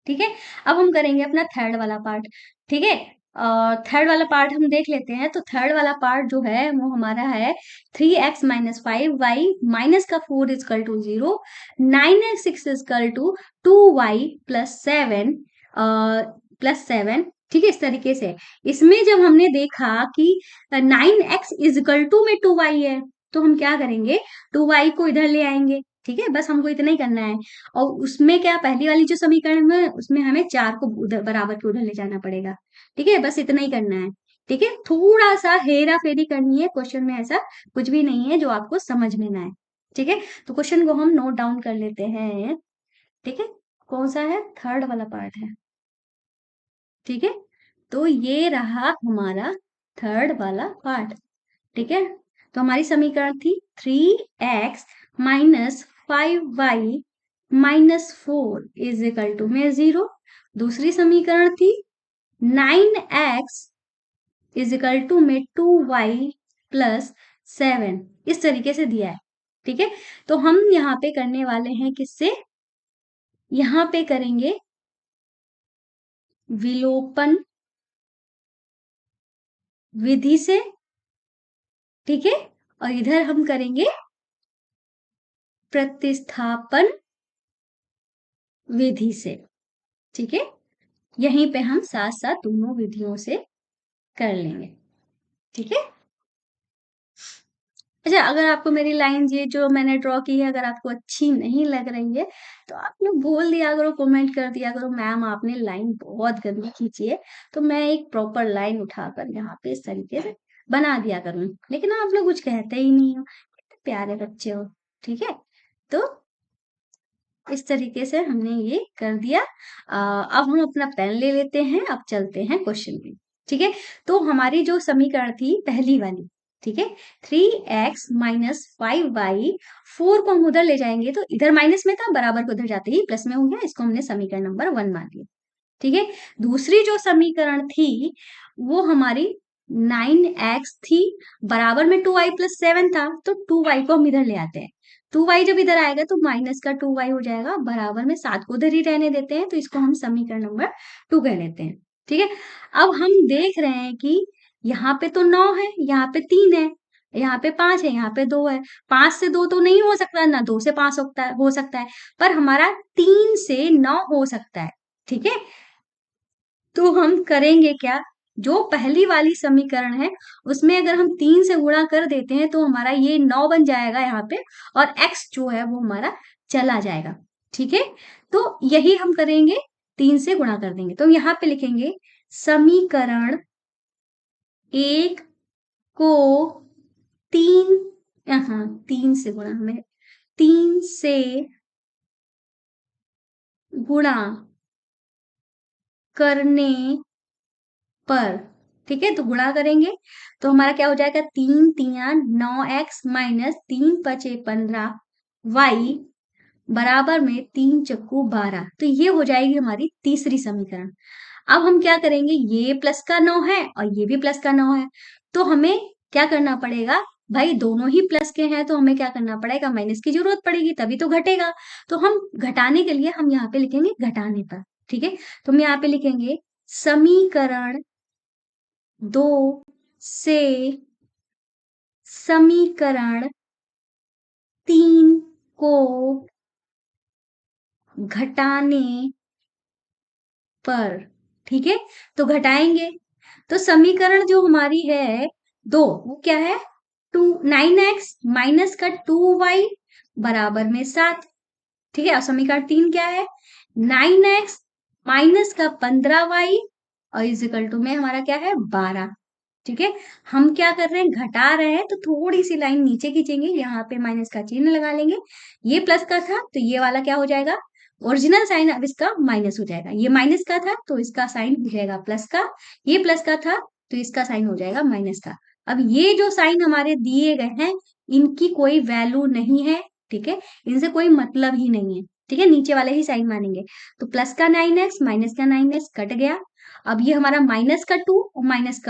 ठीक है, अब हम करेंगे अपना थर्ड वाला पार्ट। ठीक है, थर्ड वाला पार्ट हम देख लेते हैं। तो थर्ड वाला पार्ट जो है वो हमारा है 3x माइनस 5y माइनस का 4 equal to 0, 9x equal to 2y plus 7। ठीक है, इस तरीके से इसमें जब हमने देखा कि 9x इजकल टू में 2y है, तो हम क्या करेंगे, 2y को इधर ले आएंगे। ठीक है, बस हमको इतना ही करना है। और उसमें क्या, पहली वाली जो समीकरण में, उसमें हमें 4 को उधर बराबर के उधर ले जाना पड़ेगा। ठीक है, बस इतना ही करना है। ठीक है, थोड़ा सा हेरा फेरी करनी है, क्वेश्चन में ऐसा कुछ भी नहीं है जो आपको समझ में ना आए। ठीक है, तो क्वेश्चन को हम नोट डाउन कर लेते हैं। ठीक है, कौन सा है, थर्ड वाला पार्ट है। ठीक है, तो ये रहा हमारा थर्ड वाला पार्ट। ठीक है, तो हमारी समीकरण थी 3x minus 5y minus 4 is equal to में 0। दूसरी समीकरण थी 9x इज इक्वल टू में 2y प्लस 7। इस तरीके से दिया है। ठीक है, तो हम यहाँ पे करने वाले हैं किससे, यहाँ पे करेंगे विलोपन विधि से। ठीक है, और इधर हम करेंगे प्रतिस्थापन विधि से। ठीक है, यहीं पे हम साथ साथ दोनों विधियों से कर लेंगे। ठीक है, अच्छा, अगर आपको मेरी लाइन ये जो मैंने ड्रॉ की है अगर आपको अच्छी नहीं लग रही है, तो आप लोग बोल दिया करो, कमेंट कर दिया करो, मैम आपने लाइन बहुत गंदी खींची है। तो मैं एक प्रॉपर लाइन उठाकर यहाँ पे इस तरीके से बना दिया करूँ, लेकिन आप लोग कुछ कहते ही नहीं हो, कितने प्यारे बच्चे हो। ठीक है, तो इस तरीके से हमने ये कर दिया। अब हम अपना पेन ले लेते हैं, अब चलते हैं क्वेश्चन में। ठीक है, तो हमारी जो समीकरण थी पहली वाली, ठीक है, 3x माइनस 5y, 4 को हम उधर ले जाएंगे, तो इधर माइनस में था, बराबर को उधर जाते ही प्लस में हो गया, इसको हमने समीकरण नंबर 1 मान लिया। ठीक है, दूसरी जो समीकरण थी वो हमारी 9x थी, बराबर में 2y प्लस 7 था, तो 2y को हम इधर ले आते हैं। 2y जब इधर आएगा तो माइनस का 2y हो जाएगा, बराबर में 7 को उधर ही रहने देते हैं, तो इसको हम समीकरण नंबर 2 कह लेते हैं। ठीक है, अब हम देख रहे हैं कि यहाँ पे तो 9 है, यहाँ पे 3 है, यहाँ पे 5 है, यहाँ पे 2 है। 5 से 2 तो नहीं हो सकता, ना 2 से 5 हो सकता है, पर हमारा 3 से 9 हो सकता है। ठीक है, तो हम करेंगे क्या, जो पहली वाली समीकरण है उसमें अगर हम 3 से गुणा कर देते हैं तो हमारा ये 9 बन जाएगा यहाँ पे, और x जो है वो हमारा चला जाएगा। ठीक है, तो यही हम करेंगे, 3 से गुणा कर देंगे। तो यहाँ पे लिखेंगे समीकरण 1 को 3, हाँ 3 से गुणा, हमें 3 से गुणा करने पर, ठीक है, तो गुणा करेंगे तो हमारा क्या हो जाएगा, 3 तिया 9x माइनस 3 पचे 15 y बराबर में 3 चक्कू 12। तो ये हो जाएगी हमारी तीसरी समीकरण। अब हम क्या करेंगे, ये प्लस का 9 है और ये भी प्लस का 9 है, तो हमें क्या करना पड़ेगा, भाई दोनों ही प्लस के हैं तो हमें क्या करना पड़ेगा, माइनस की जरूरत पड़ेगी, तभी तो घटेगा। तो हम घटाने के लिए हम यहाँ पे लिखेंगे घटाने पर। ठीक है, तो हम यहाँ पे लिखेंगे समीकरण 2 से समीकरण 3 को घटाने पर। ठीक है, तो घटाएंगे तो समीकरण जो हमारी है 2, वो क्या है, 9x माइनस का 2y बराबर में 7। ठीक है, और समीकरण 3 क्या है, 9x माइनस का 15y और इजिकल टू में हमारा क्या है 12। ठीक है, हम क्या कर रहे हैं, घटा रहे हैं, तो थोड़ी सी लाइन नीचे खींचेंगे, यहाँ पे माइनस का चिन्ह लगा लेंगे। ये प्लस का था तो ये वाला क्या हो जाएगा, ओरिजिनल साइन अब इसका माइनस हो जाएगा। ये माइनस का था तो इसका साइन हो जाएगा प्लस का, ये प्लस का था तो इसका साइन हो जाएगा माइनस का। अब ये जो साइन हमारे दिए गए हैं इनकी कोई वैल्यू नहीं है। ठीक है, इनसे कोई मतलब ही नहीं है। ठीक है, नीचे वाले ही साइन मानेंगे। तो प्लस का 9x माइनस का 9x कट गया। अब ये हमारा माइनस का 2 और माइनस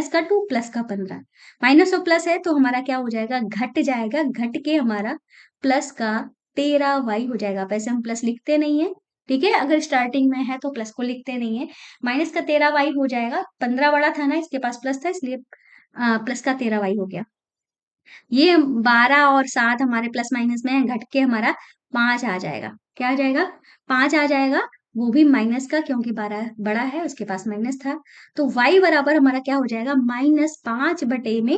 का 2 प्लस का 15, माइनस और प्लस है तो हमारा क्या हो जाएगा, घट जाएगा, घट के हमारा प्लस का 13y हो जाएगा। वैसे हम प्लस लिखते नहीं है, ठीक है, अगर स्टार्टिंग में है तो प्लस को लिखते नहीं है। माइनस का 13y हो जाएगा, 15 बड़ा था ना, इसके पास प्लस था इसलिए प्लस का 13y हो गया। ये 12 और 7 हमारे प्लस माइनस में है, घट के हमारा 5 आ जाएगा। क्या आ जाएगा, 5 आ जाएगा, वो भी माइनस का, क्योंकि 12 बड़ा है उसके पास माइनस था। तो y बराबर हमारा क्या हो जाएगा, -5 बटे में,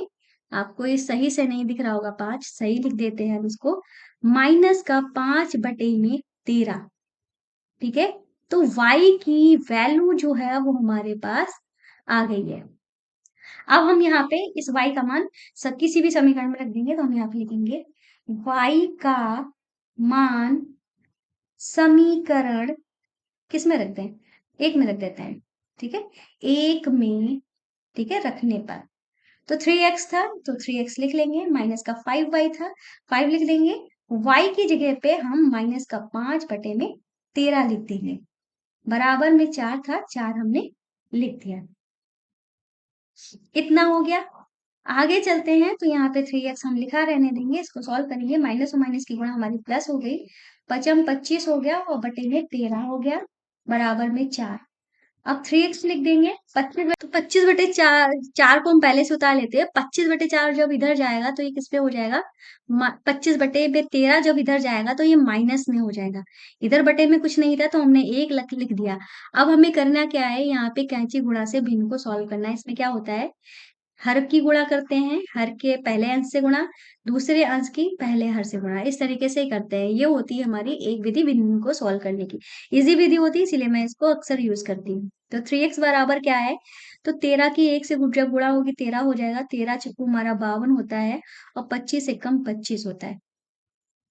आपको ये सही से नहीं दिख रहा होगा, 5 सही लिख देते हैं हम इसको, -5 बटे में 13। ठीक है, तो y की वैल्यू जो है वो हमारे पास आ गई है। अब हम यहाँ पे इस y का मान सब किसी भी समीकरण में रख देंगे, तो हम यहाँ पे लिखेंगे y का मान समीकरण किस में रख दें, एक में रख देते हैं। ठीक है, एक में, ठीक है, रखने पर तो 3x था तो 3x लिख लेंगे, माइनस का 5y था 5 लिख देंगे, y की जगह पे हम माइनस का 5 बटे में 13 लिख देंगे, बराबर में 4 था 4 हमने लिख दिया। इतना हो गया। आगे चलते हैं तो यहाँ पे 3x हम लिखा रहने देंगे, इसको सॉल्व करेंगे, माइनस और माइनस की गुणा हमारी प्लस हो गई, पचम 25 हो गया और बटे में 13 हो गया, बराबर में 4। अब 3x लिख देंगे, 25 तो 25 बटे 4, 4 को हम पहले से उतार लेते हैं, 25 बटे 4 जब इधर जाएगा तो ये किस पे हो जाएगा, 25 बटे में 13 जब इधर जाएगा तो ये माइनस में हो जाएगा। इधर बटे में कुछ नहीं था तो हमने एक लिख दिया। अब हमें करना क्या है, यहाँ पे कैंची गुणा से भिन्न को सॉल्व करना है। इसमें क्या होता है, हर की गुणा करते हैं, हर के पहले अंश से गुणा, दूसरे अंश की पहले हर से गुणा, इस तरीके से ही करते हैं। ये होती है हमारी एक विधि भिन्न को सॉल्व करने की, इजी विधि होती है इसीलिए मैं इसको अक्सर यूज करती हूँ। तो 3x बराबर क्या है, तो 13 की 1 से जब गुणा होगी 13 हो जाएगा, 13 चक्कू हमारा 52 होता है और 25 एकम 25 होता है।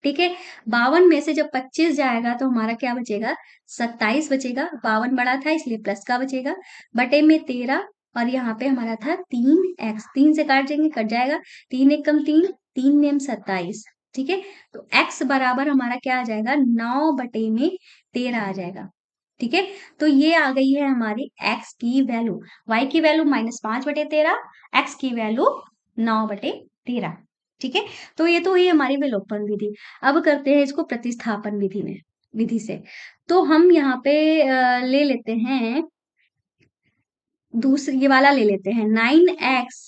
ठीक है, 52 में से जब 25 जाएगा तो हमारा क्या बचेगा, 27 बचेगा, 52 बड़ा था इसलिए प्लस का बचेगा, बटे में 13, और यहाँ पे हमारा था 3x, 3 से काट देंगे कट जाएगा, 3 एकम 3, 3 नेम 27। ठीक है, तो x बराबर हमारा क्या आ जाएगा, 9 बटे में 13 आ जाएगा। ठीक है, तो ये आ गई है हमारी x की वैल्यू, y की वैल्यू -5 बटे 13, x की वैल्यू 9 बटे 13। ठीक है, तो ये तो हुई हमारी विलोपन विधि। अब करते हैं इसको प्रतिस्थापन विधि से। तो हम यहाँ पे ले लेते हैं दूसरी, ये वाला ले लेते हैं 9x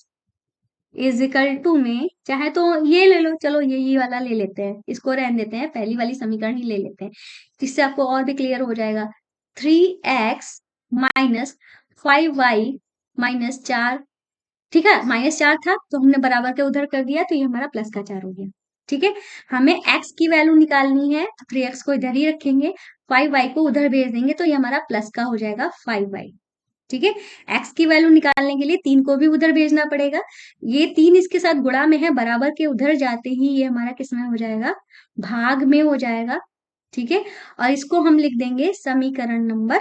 इज इक्वल टू में चाहे तो ये ले लो, चलो ये वाला ले लेते हैं, इसको रहने देते हैं, पहली वाली समीकरण ही ले लेते हैं, जिससे आपको और भी क्लियर हो जाएगा। 3x माइनस 5y माइनस 4, ठीक है, -4 था तो हमने बराबर के उधर कर दिया, तो ये हमारा प्लस का 4 हो गया। ठीक है, हमें x की वैल्यू निकालनी है, तो 3x को इधर ही रखेंगे, 5y को उधर भेज देंगे, तो ये हमारा प्लस का हो जाएगा 5y। ठीक है, x की वैल्यू निकालने के लिए 3 को भी उधर भेजना पड़ेगा, ये 3 इसके साथ गुणा में है, बराबर के उधर जाते ही ये हमारा किस में हो जाएगा, भाग में हो जाएगा। ठीक है, और इसको हम लिख देंगे समीकरण नंबर,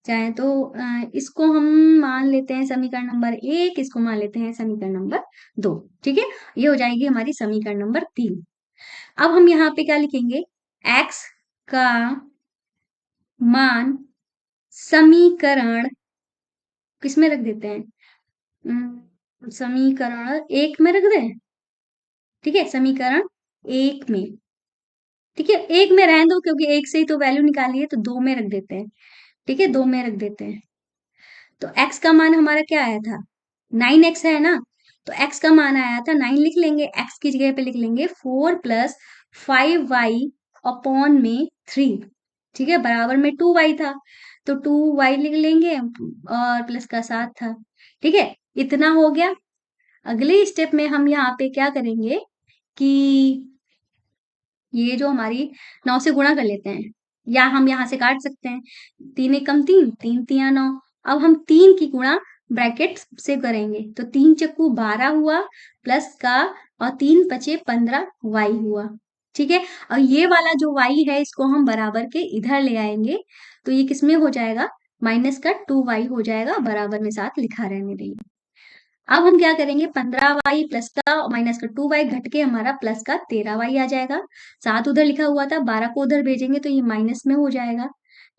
चाहे तो इसको हम मान लेते हैं समीकरण नंबर 1, इसको मान लेते हैं समीकरण नंबर 2। ठीक है, ये हो जाएगी हमारी समीकरण नंबर 3। अब हम यहाँ पे क्या लिखेंगे, x का मान समीकरण किसमें रख देते हैं, समीकरण 1 में रख दें। ठीक है, समीकरण 1 में, ठीक है, 1 में रहने दो क्योंकि 1 से ही तो वैल्यू निकाली है, तो 2 में रख देते हैं। ठीक है, 2 में रख देते हैं। तो x का मान हमारा क्या आया था, 9x है ना, तो x का मान आया था 9, लिख लेंगे, x की जगह पे लिख लेंगे 4 प्लस 5y अपॉन में 3। ठीक है, बराबर में 2y था, तो 2y लिख लेंगे, और प्लस का 7 था। ठीक है, इतना हो गया। अगले स्टेप में हम यहाँ पे क्या करेंगे कि ये जो हमारी 9 से गुणा कर लेते हैं, या हम यहाँ से काट सकते हैं, 3 एकम 3, 3 तिया 9। अब हम 3 की गुणा ब्रैकेट से करेंगे, तो 3 चक्कू 12 हुआ, प्लस का, और 3 पचे 15 y हुआ। ठीक है, और ये वाला जो y है इसको हम बराबर के इधर ले आएंगे, तो ये किसमें हो जाएगा, माइनस का 2y हो जाएगा, बराबर में 7 लिखा रहने देंगे। अब हम क्या करेंगे, 15y प्लस का माइनस का 2y घट के हमारा प्लस का 13y आ जाएगा, 7 उधर लिखा हुआ था, 12 को उधर भेजेंगे तो ये माइनस में हो जाएगा।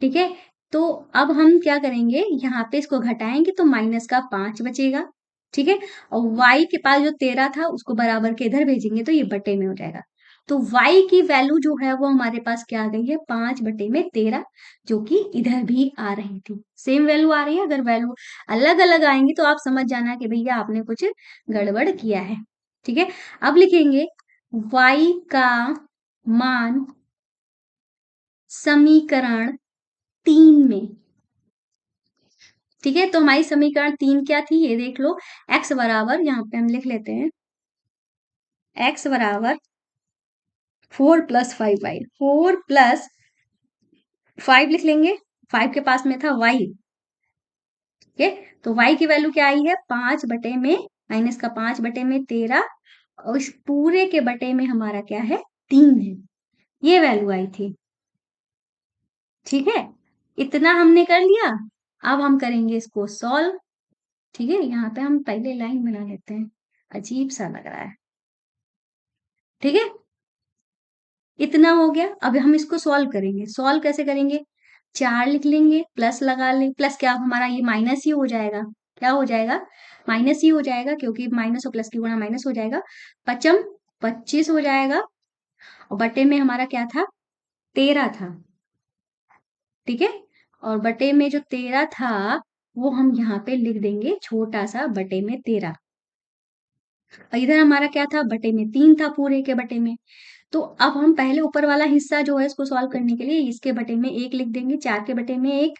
ठीक है, तो अब हम क्या करेंगे, यहाँ पे इसको घटाएंगे तो माइनस का 5 बचेगा। ठीक है, और y के पास जो 13 था उसको बराबर के इधर भेजेंगे तो ये बटे में हो जाएगा। तो y की वैल्यू जो है वो हमारे पास क्या आ गई है, 5 बटे में 13, जो कि इधर भी आ रही थी, सेम वैल्यू आ रही है। अगर वैल्यू अलग अलग आएंगी तो आप समझ जाना कि भैया आपने कुछ गड़बड़ किया है। ठीक है, अब लिखेंगे y का मान समीकरण 3 में। ठीक है, तो हमारी समीकरण 3 क्या थी, ये देख लो, x बराबर, यहाँ पे हम लिख लेते हैं, x बराबर 4 प्लस 5y, 4 प्लस 5 लिख लेंगे, 5 के पास में था y। ठीक है, तो y की वैल्यू क्या आई है, 5 बटे में, माइनस का 5 बटे में 13, और इस पूरे के बटे में हमारा क्या है, 3 है, ये वैल्यू आई थी। ठीक है, इतना हमने कर लिया। अब हम करेंगे इसको सॉल्व। ठीक है, यहाँ पे हम पहले लाइन बना लेते हैं, अजीब सा लग रहा है। ठीक है, इतना हो गया। अब हम इसको सॉल्व करेंगे, सॉल्व कैसे करेंगे, 4 लिख लेंगे, प्लस लगा ले, प्लस क्या हमारा ये माइनस ही हो जाएगा, क्या हो जाएगा, माइनस ही हो जाएगा, क्योंकि माइनस और प्लस की गुणा माइनस हो जाएगा, पचम 25 हो जाएगा, और बटे में हमारा क्या था, 13 था। ठीक है, और बटे में जो 13 था वो हम यहाँ पे लिख देंगे छोटा सा, बटे में 13, और इधर हमारा क्या था, बटे में 3 था, पूरे के बटे में। तो अब हम पहले ऊपर वाला हिस्सा जो है इसको सॉल्व करने के लिए इसके बटे में 1 लिख देंगे, 4 के बटे में 1।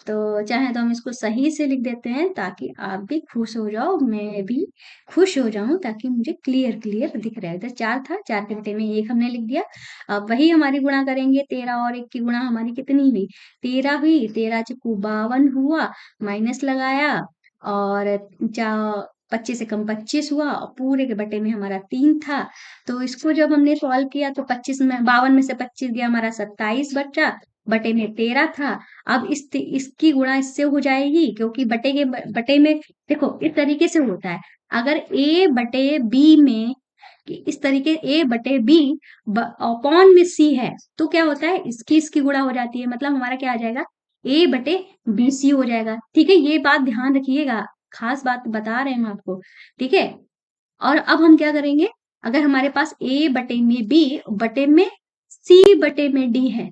तो चाहे तो हम इसको सही से लिख देते हैं, ताकि आप भी खुश हो जाओ, मैं भी खुश हो जाऊं, ताकि मुझे क्लियर क्लियर दिख रहा है। इधर 4 था, 4 के बटे में 1 हमने लिख दिया। अब वही हमारी गुणा करेंगे, 13 और 1 की गुणा हमारी कितनी हुई, 13 हुई, 13 चुकू 52 हुआ, माइनस लगाया, और 25 से कम 25 हुआ, और पूरे के बटे में हमारा 3 था। तो इसको जब हमने सॉल्व किया तो 25 में 52 में से 25 गया, हमारा 27 बचा, बटे में 13 था। अब इसकी गुणा इससे हो जाएगी, क्योंकि बटे में देखो इस तरीके से होता है, अगर a बटे b में, कि इस तरीके a बटे b अपॉन में c है, तो क्या होता है, इसकी गुणा हो जाती है, मतलब हमारा क्या आ जाएगा, a बटे बी सी हो जाएगा। ठीक है, ये बात ध्यान रखिएगा, खास बात बता रहे हैं हम आपको। ठीक है, और अब हम क्या करेंगे, अगर हमारे पास a बटे में b बटे में c बटे में d है,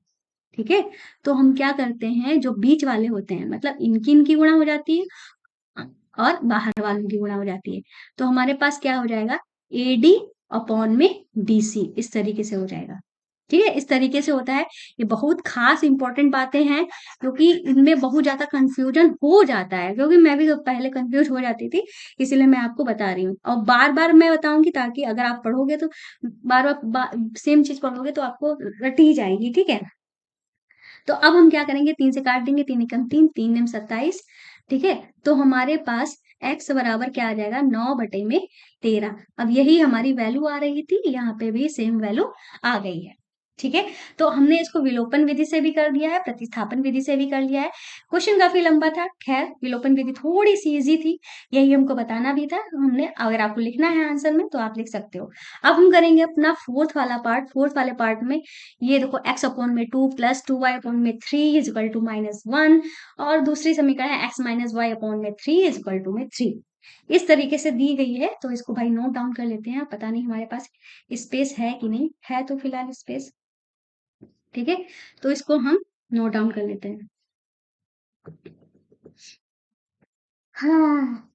ठीक है, तो हम क्या करते हैं, जो बीच वाले होते हैं, मतलब इनकी इनकी गुणा हो जाती है, और बाहर वालों की गुणा हो जाती है। तो हमारे पास क्या हो जाएगा, AD अपॉन में BC, इस तरीके से हो जाएगा। ठीक है, इस तरीके से होता है। ये बहुत खास इंपॉर्टेंट बातें हैं, क्योंकि इनमें बहुत ज्यादा कंफ्यूजन हो जाता है, क्योंकि मैं भी तो पहले कंफ्यूज हो जाती थी, इसीलिए मैं आपको बता रही हूँ। और बार बार मैं बताऊंगी, ताकि अगर आप पढ़ोगे तो बार बार सेम चीज पढ़ोगे तो आपको रटी जाएगी। ठीक है, तो अब हम क्या करेंगे, 3 से काट देंगे, 3 एकम 3, 3 एम 27। ठीक है, तो हमारे पास x बराबर क्या आ जाएगा, 9/13। अब यही हमारी वैल्यू आ रही थी, यहाँ पे भी सेम वैल्यू आ गई है। ठीक है, तो हमने इसको विलोपन विधि से भी कर दिया है, प्रतिस्थापन विधि से भी कर लिया है। क्वेश्चन काफी लंबा था, खैर विलोपन विधि थोड़ी सी इजी थी, यही हमको बताना भी था हमने। अगर आपको लिखना है आंसर में तो आप लिख सकते हो। अब हम करेंगे अपना फोर्थ वाला पार्ट। फोर्थ वाले पार्ट में ये देखो, x अपॉन में 2 प्लस 2y अपॉन में 3 इज इक्वल टू -1, और दूसरी समीकरण है x माइनस वाई अपॉन में 3 इज इक्वल टू में 3। इस तरीके से दी गई है, तो इसको भाई नोट डाउन कर लेते हैं। पता नहीं हमारे पास स्पेस है कि नहीं है, तो फिलहाल स्पेस। ठीक है, तो इसको हम नोट डाउन कर लेते हैं। हाँ,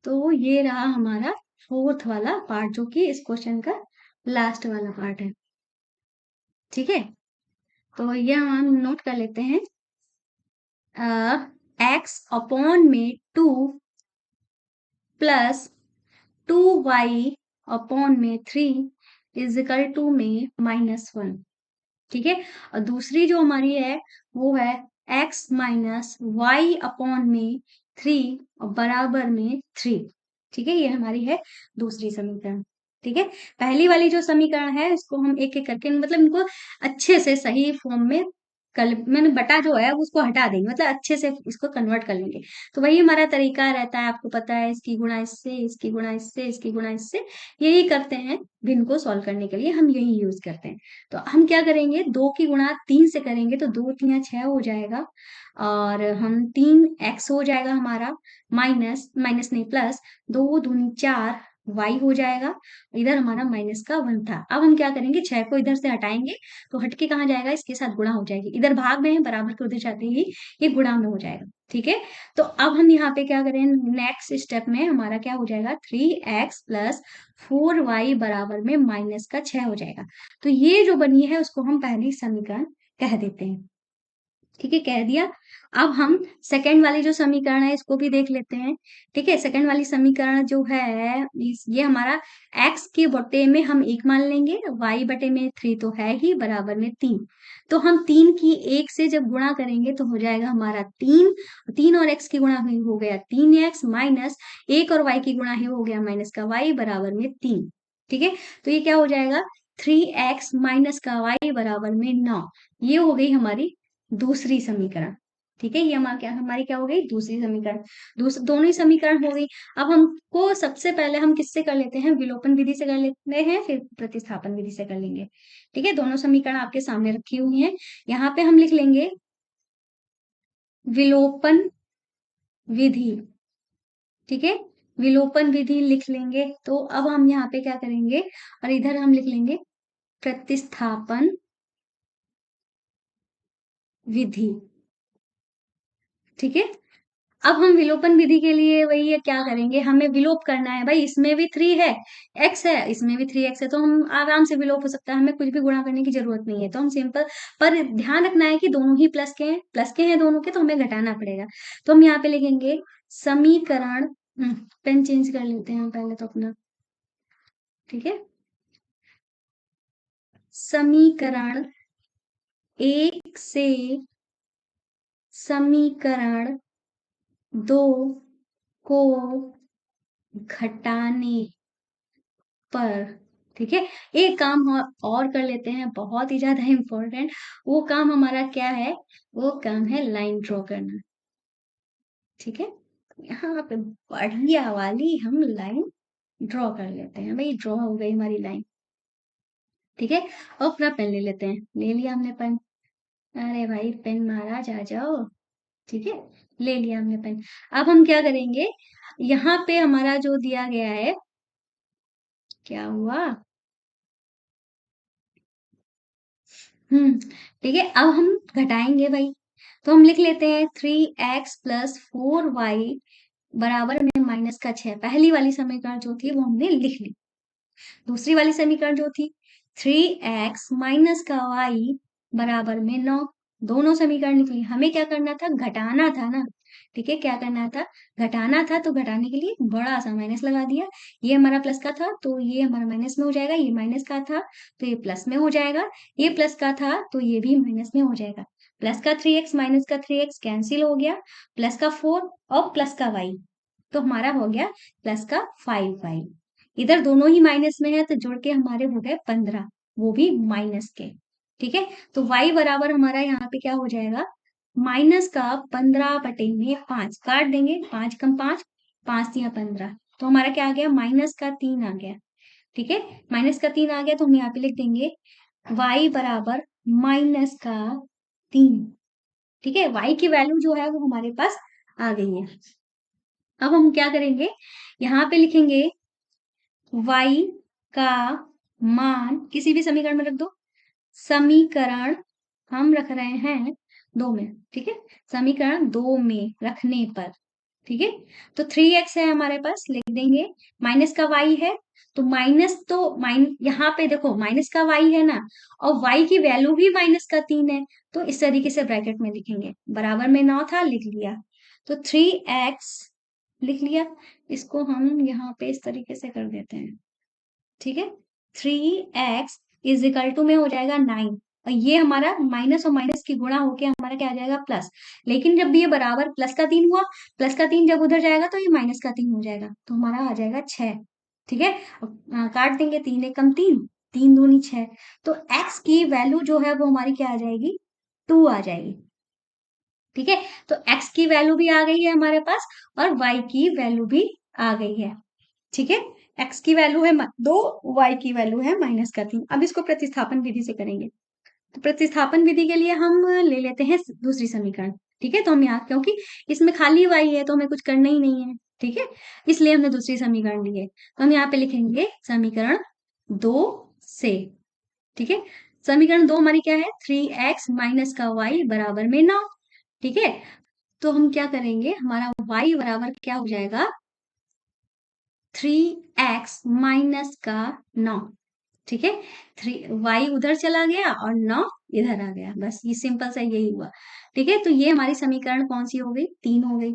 तो ये रहा हमारा फोर्थ वाला पार्ट, जो कि इस क्वेश्चन का लास्ट वाला पार्ट है। ठीक है, तो ये हम नोट कर लेते हैं। x अपॉन में 2 प्लस 2y अपॉन में 3 इज इक्वल टू में -1। ठीक है, और दूसरी जो हमारी है वो है x माइनस वाई अपॉन में 3 और बराबर में 3। ठीक है, ये हमारी है दूसरी समीकरण। ठीक है, पहली वाली जो समीकरण है, इसको हम एक एक करके, मतलब इनको अच्छे से सही फॉर्म में, कल मैंने बटा जो है उसको हटा देंगे, मतलब अच्छे से इसको कन्वर्ट कर लेंगे। तो वही हमारा तरीका रहता है, आपको पता है, इसकी गुणा इससे, इसकी गुणा इससे, इसकी गुणा इससे, यही करते हैं भिन्न को सॉल्व करने के लिए, हम यही यूज करते हैं। तो हम क्या करेंगे, 2 की गुणा 3 से करेंगे तो 2 3 6 हो जाएगा, और हम 3x हो जाएगा हमारा, माइनस माइनस नहीं प्लस 2 दूनी 4 y हो जाएगा। इधर हमारा माइनस का 1 था। अब हम क्या करेंगे, 6 को इधर से हटाएंगे तो हटके कहाँ जाएगा, इसके साथ गुणा हो जाएगी। इधर भाग में है, बराबर के उधर जाते ही ये गुणा में हो जाएगा। ठीक है, तो अब हम यहाँ पे क्या करें, नेक्स्ट स्टेप में हमारा क्या हो जाएगा, 3x प्लस 4y बराबर में माइनस का 6 हो जाएगा। तो ये जो बनी है उसको हम पहली समीकरण कह देते हैं। ठीक है, कह दिया। अब हम सेकंड वाली जो समीकरण है इसको भी देख लेते हैं। ठीक है, सेकंड वाली समीकरण जो है, ये हमारा x के बटे में हम 1 मान लेंगे, y बटे में 3 तो है ही, बराबर में 3। तो हम 3 की 1 से जब गुणा करेंगे तो हो जाएगा हमारा 3, 3 और x की गुणा हुई हो गया 3x, माइनस 1 और y की गुणा ही हो गया माइनस का y बराबर में 3। ठीक है, तो ये क्या हो जाएगा, 3x माइनस का y बराबर में 9। ये हो गई हमारी दूसरी समीकरण। ठीक है, ये हमारी क्या हो गई, दूसरी समीकरण। दोनों ही समीकरण हो गई। अब हमको सबसे पहले हम किससे कर लेते हैं, विलोपन विधि से कर लेते हैं, फिर प्रतिस्थापन विधि से कर लेंगे। ठीक है, दोनों समीकरण आपके सामने रखी हुई हैं। यहाँ पे हम लिख लेंगे विलोपन विधि। ठीक है, विलोपन विधि लिख लेंगे। तो अब हम यहाँ पे क्या करेंगे, और इधर हम लिख लेंगे प्रतिस्थापन विधि। ठीक है, अब हम विलोपन विधि के लिए वही है, क्या करेंगे, हमें विलोप करना है भाई। इसमें भी 3 है, x है, इसमें भी 3x है, तो हम आराम से विलोप हो सकता है, हमें कुछ भी गुणा करने की जरूरत नहीं है। तो हम सिंपल, पर ध्यान रखना है कि दोनों ही प्लस के हैं, प्लस के हैं दोनों के, तो हमें घटाना पड़ेगा। तो हम यहाँ पे लिखेंगे समीकरण, पेन चेंज कर लेते हैं पहले तो अपना। ठीक है, समीकरण 1 से समीकरण 2 को घटाने पर, ठीक है, एक काम और कर लेते हैं, बहुत ही ज्यादा इम्पोर्टेंट। वो काम हमारा क्या है, वो काम है लाइन ड्रॉ करना। ठीक है, यहाँ पे बढ़िया वाली हम लाइन ड्रॉ कर लेते हैं भाई, ड्रॉ हो गई हमारी लाइन। ठीक है, और अपना पेन ले लेते हैं, ले लिया हमने पेन। अरे भाई पेन महाराज आ जाओ। ठीक है, ले लिया हमने पेन। अब हम क्या करेंगे, यहाँ पे हमारा जो दिया गया है, क्या हुआ, ठीक है। अब हम घटाएंगे भाई, तो हम लिख लेते हैं 3x प्लस 4y बराबर में माइनस का 6। पहली वाली समीकरण जो थी वो हमने लिख ली। दूसरी वाली समीकरण जो थी 3x माइनस का y बराबर में 9। दोनों समीकरण निकली। हमें क्या करना था, घटाना था ना। ठीक है, क्या करना था, घटाना था। तो घटाने के लिए बड़ा सा माइनस लगा दिया। ये हमारा प्लस का था तो ये हमारा माइनस में हो जाएगा, ये माइनस का था तो ये प्लस में हो जाएगा, ये प्लस का था तो ये भी माइनस में हो जाएगा। प्लस का 3x माइनस का 3x कैंसिल हो गया, प्लस का 4 और प्लस का y, तो हमारा हो गया प्लस का 5y। इधर दोनों ही माइनस में है तो जोड़ के हमारे हो गए 15, वो भी माइनस के। ठीक है, तो y बराबर हमारा यहाँ पे क्या हो जाएगा, माइनस का 15/5 काट देंगे, 5 कम 5, 5 या 15, तो हमारा क्या आ गया, माइनस का 3 आ गया। ठीक है, माइनस का 3 आ गया तो हम यहाँ पे लिख देंगे y बराबर माइनस का 3। ठीक है, y की वैल्यू जो है वो हमारे पास आ गई है। अब हम क्या करेंगे, यहाँ पे लिखेंगे y का मान किसी भी समीकरण में रख दो। समीकरण हम रख रहे हैं 2 में। ठीक है, समीकरण 2 में रखने पर, ठीक है, तो 3x है हमारे पास, लिख देंगे। माइनस का y है तो माइनस, तो यहाँ पे देखो माइनस का y है ना, और y की वैल्यू भी माइनस का 3 है, तो इस तरीके से ब्रैकेट में लिखेंगे। बराबर में 9 था, लिख लिया, तो 3x लिख लिया। इसको हम यहाँ पे इस तरीके से कर देते हैं। ठीक है, 3x इज इक्वल टू में हो जाएगा 9, और ये हमारा माइनस और माइनस की गुणा होके हमारा क्या आ जाएगा, प्लस। लेकिन जब ये बराबर प्लस का 3 हुआ, प्लस का 3 जब उधर जाएगा तो ये माइनस का 3 हो जाएगा, तो हमारा आ जाएगा 6। ठीक है, काट देंगे, 3 एकम 3, 3 दूनी 6, तो x की वैल्यू जो है वो हमारी क्या आ जाएगी, 2 आ जाएगी। ठीक है, तो x की वैल्यू भी आ गई है हमारे पास, और y की वैल्यू भी आ गई है। ठीक है, x की वैल्यू है 2, y की वैल्यू है माइनस का 3। अब इसको प्रतिस्थापन विधि से करेंगे, तो प्रतिस्थापन विधि के लिए हम ले लेते हैं दूसरी समीकरण। ठीक है, तो हम यहाँ, क्योंकि इसमें खाली y है तो हमें कुछ करना ही नहीं है, ठीक है, इसलिए हमने दूसरी समीकरण ली है। तो हम यहाँ पे लिखेंगे समीकरण 2 से। ठीक है, समीकरण 2 हमारी क्या है, 3x माइनस का y बराबर में 9। ठीक है, तो हम क्या करेंगे, हमारा y बराबर क्या हो जाएगा, 3x माइनस का 9। ठीक है, 3y उधर चला गया और 9 इधर आ गया, बस ये सिंपल सा यही हुआ। ठीक है, तो ये हमारी समीकरण कौन सी हो गई, 3 हो गई।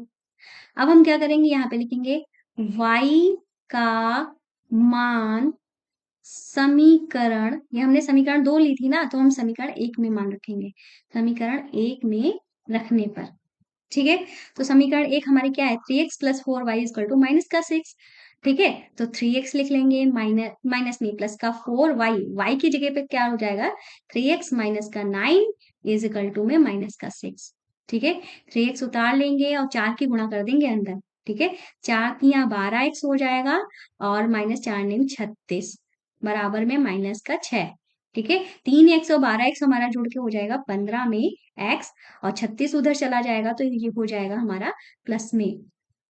अब हम क्या करेंगे, यहाँ पे लिखेंगे y का मान समीकरण, ये हमने समीकरण 2 ली थी ना, तो हम समीकरण 1 में मान रखेंगे, समीकरण 1 में रखने पर। ठीक है, तो समीकरण 1 हमारी क्या है, 3x plus 4y equal to minus का 6। ठीक है, तो 3x लिख लेंगे, माइनस माइनस नहीं, प्लस का 4y, y की जगह पे क्या हो जाएगा, 3x माइनस का 9 इज इक्वल टू में माइनस का 6। ठीक है, 3x उतार लेंगे और 4 की गुणा कर देंगे अंदर। ठीक है, 4 की यहाँ 12x हो जाएगा, और माइनस 4 नहीं 36 बराबर में माइनस का 6। ठीक है, 3x और 12x हमारा जुड़ के हो जाएगा 15 में x, और 36 उधर चला जाएगा तो ये हो जाएगा हमारा प्लस में।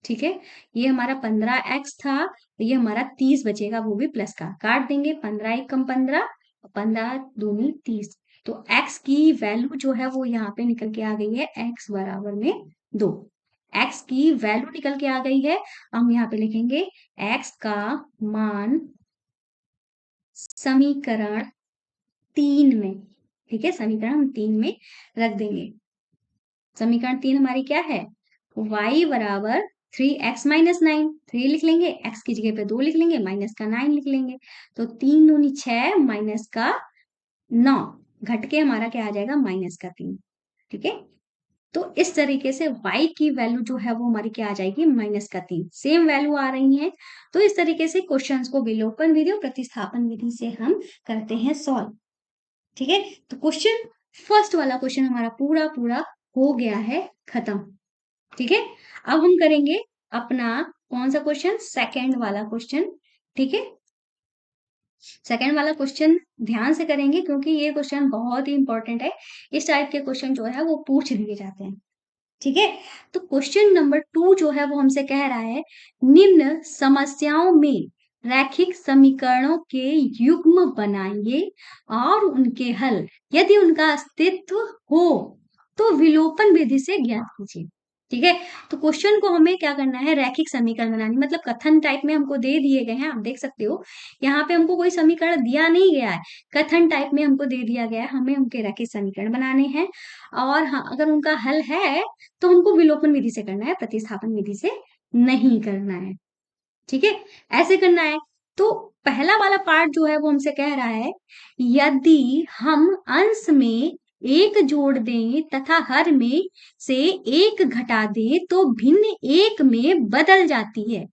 ठीक है, ये हमारा 15x था, ये हमारा 30 बचेगा, वो भी प्लस का, काट देंगे, 15 एक कम 15, 15 दूनी 30, तो x की वैल्यू जो है वो यहाँ पे निकल के आ गई है, x बराबर में 2। x की वैल्यू निकल के आ गई है, हम यहाँ पे लिखेंगे x का मान समीकरण 3 में। ठीक है, समीकरण हम 3 में रख देंगे। समीकरण 3 हमारी क्या है, y बराबर 3x माइनस 9, 3 लिख लेंगे, x की जगह पे 2 लिख लेंगे, माइनस का 9 लिख लेंगे, तो 3 दूनी 6 माइनस का 9, घट के हमारा क्या आ जाएगा, माइनस का 3। ठीक है, तो इस तरीके से y की वैल्यू जो है वो हमारी क्या आ जाएगी, माइनस का 3। सेम वैल्यू आ रही है, तो इस तरीके से क्वेश्चंस को विलोपन विधि और प्रतिस्थापन विधि से हम करते हैं सॉल्व। ठीक है, तो क्वेश्चन, फर्स्ट वाला क्वेश्चन हमारा पूरा पूरा हो गया है खत्म। ठीक है, अब हम करेंगे अपना कौन सा क्वेश्चन, सेकंड वाला क्वेश्चन। ठीक है, सेकंड वाला क्वेश्चन ध्यान से करेंगे क्योंकि ये क्वेश्चन बहुत ही इंपॉर्टेंट है। इस टाइप के क्वेश्चन जो है वो पूछ दिए जाते हैं। ठीक है, तो क्वेश्चन नंबर 2 जो है वो हमसे कह रहा है, निम्न समस्याओं में रैखिक समीकरणों के युग्म बनाइए और उनके हल यदि उनका अस्तित्व हो तो विलोपन विधि से ज्ञात कीजिए। ठीक है, तो क्वेश्चन को हमें क्या करना है, रैखिक समीकरण बनानी, मतलब कथन टाइप में हमको दे दिए गए हैं, आप देख सकते हो यहाँ पे हमको कोई समीकरण दिया नहीं गया है, कथन टाइप में हमको दे दिया गया है, हमें उनके रैखिक समीकरण बनाने हैं। और हाँ, अगर उनका हल है तो हमको विलोपन विधि से करना है, प्रतिस्थापन विधि से नहीं करना है। ठीक है, ऐसे करना है। तो पहला वाला पार्ट जो है वो हमसे कह रहा है, यदि हम अंश में एक जोड़ दें तथा हर में से एक घटा दें तो भिन्न एक में बदल जाती है।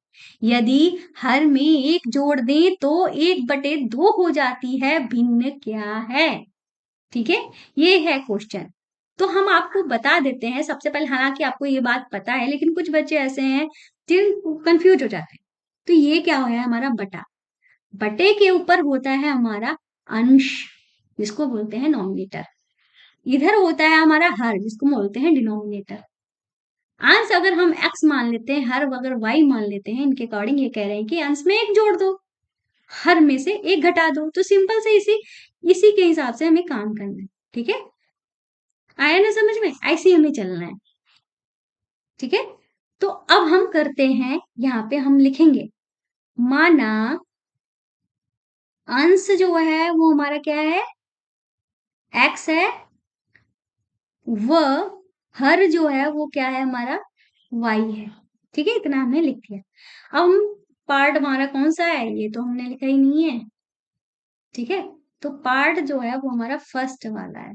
यदि हर में एक जोड़ दें तो 1/2 हो जाती है, भिन्न क्या है? ठीक है, ये है क्वेश्चन। तो हम आपको बता देते हैं सबसे पहले, हालांकि आपको ये बात पता है लेकिन कुछ बच्चे ऐसे हैं जिन कंफ्यूज हो जाते हैं। तो ये क्या है हमारा बटा, बटे के ऊपर होता है हमारा अंश जिसको बोलते हैं नॉमिनेटर, इधर होता है हमारा हर जिसको बोलते हैं डिनोमिनेटर। अंश अगर हम x मान लेते हैं, हर अगर y मान लेते हैं, इनके अकॉर्डिंग ये कह रहे हैं कि अंश में एक जोड़ दो, हर में से एक घटा दो। तो सिंपल से इसी इसी के हिसाब से हमें काम करना है। ठीक है, आया ना समझ में, ऐसे ही हमें चलना है। ठीक है, तो अब हम करते हैं, यहाँ पे हम लिखेंगे, माना अंश जो है वो हमारा क्या है, x है, व हर जो है वो क्या है हमारा, y है। ठीक है, इतना हमने लिख दिया। अब हम पार्ट हमारा कौन सा है, ये तो हमने लिखा ही नहीं है। ठीक है, तो पार्ट जो है वो हमारा फर्स्ट वाला है।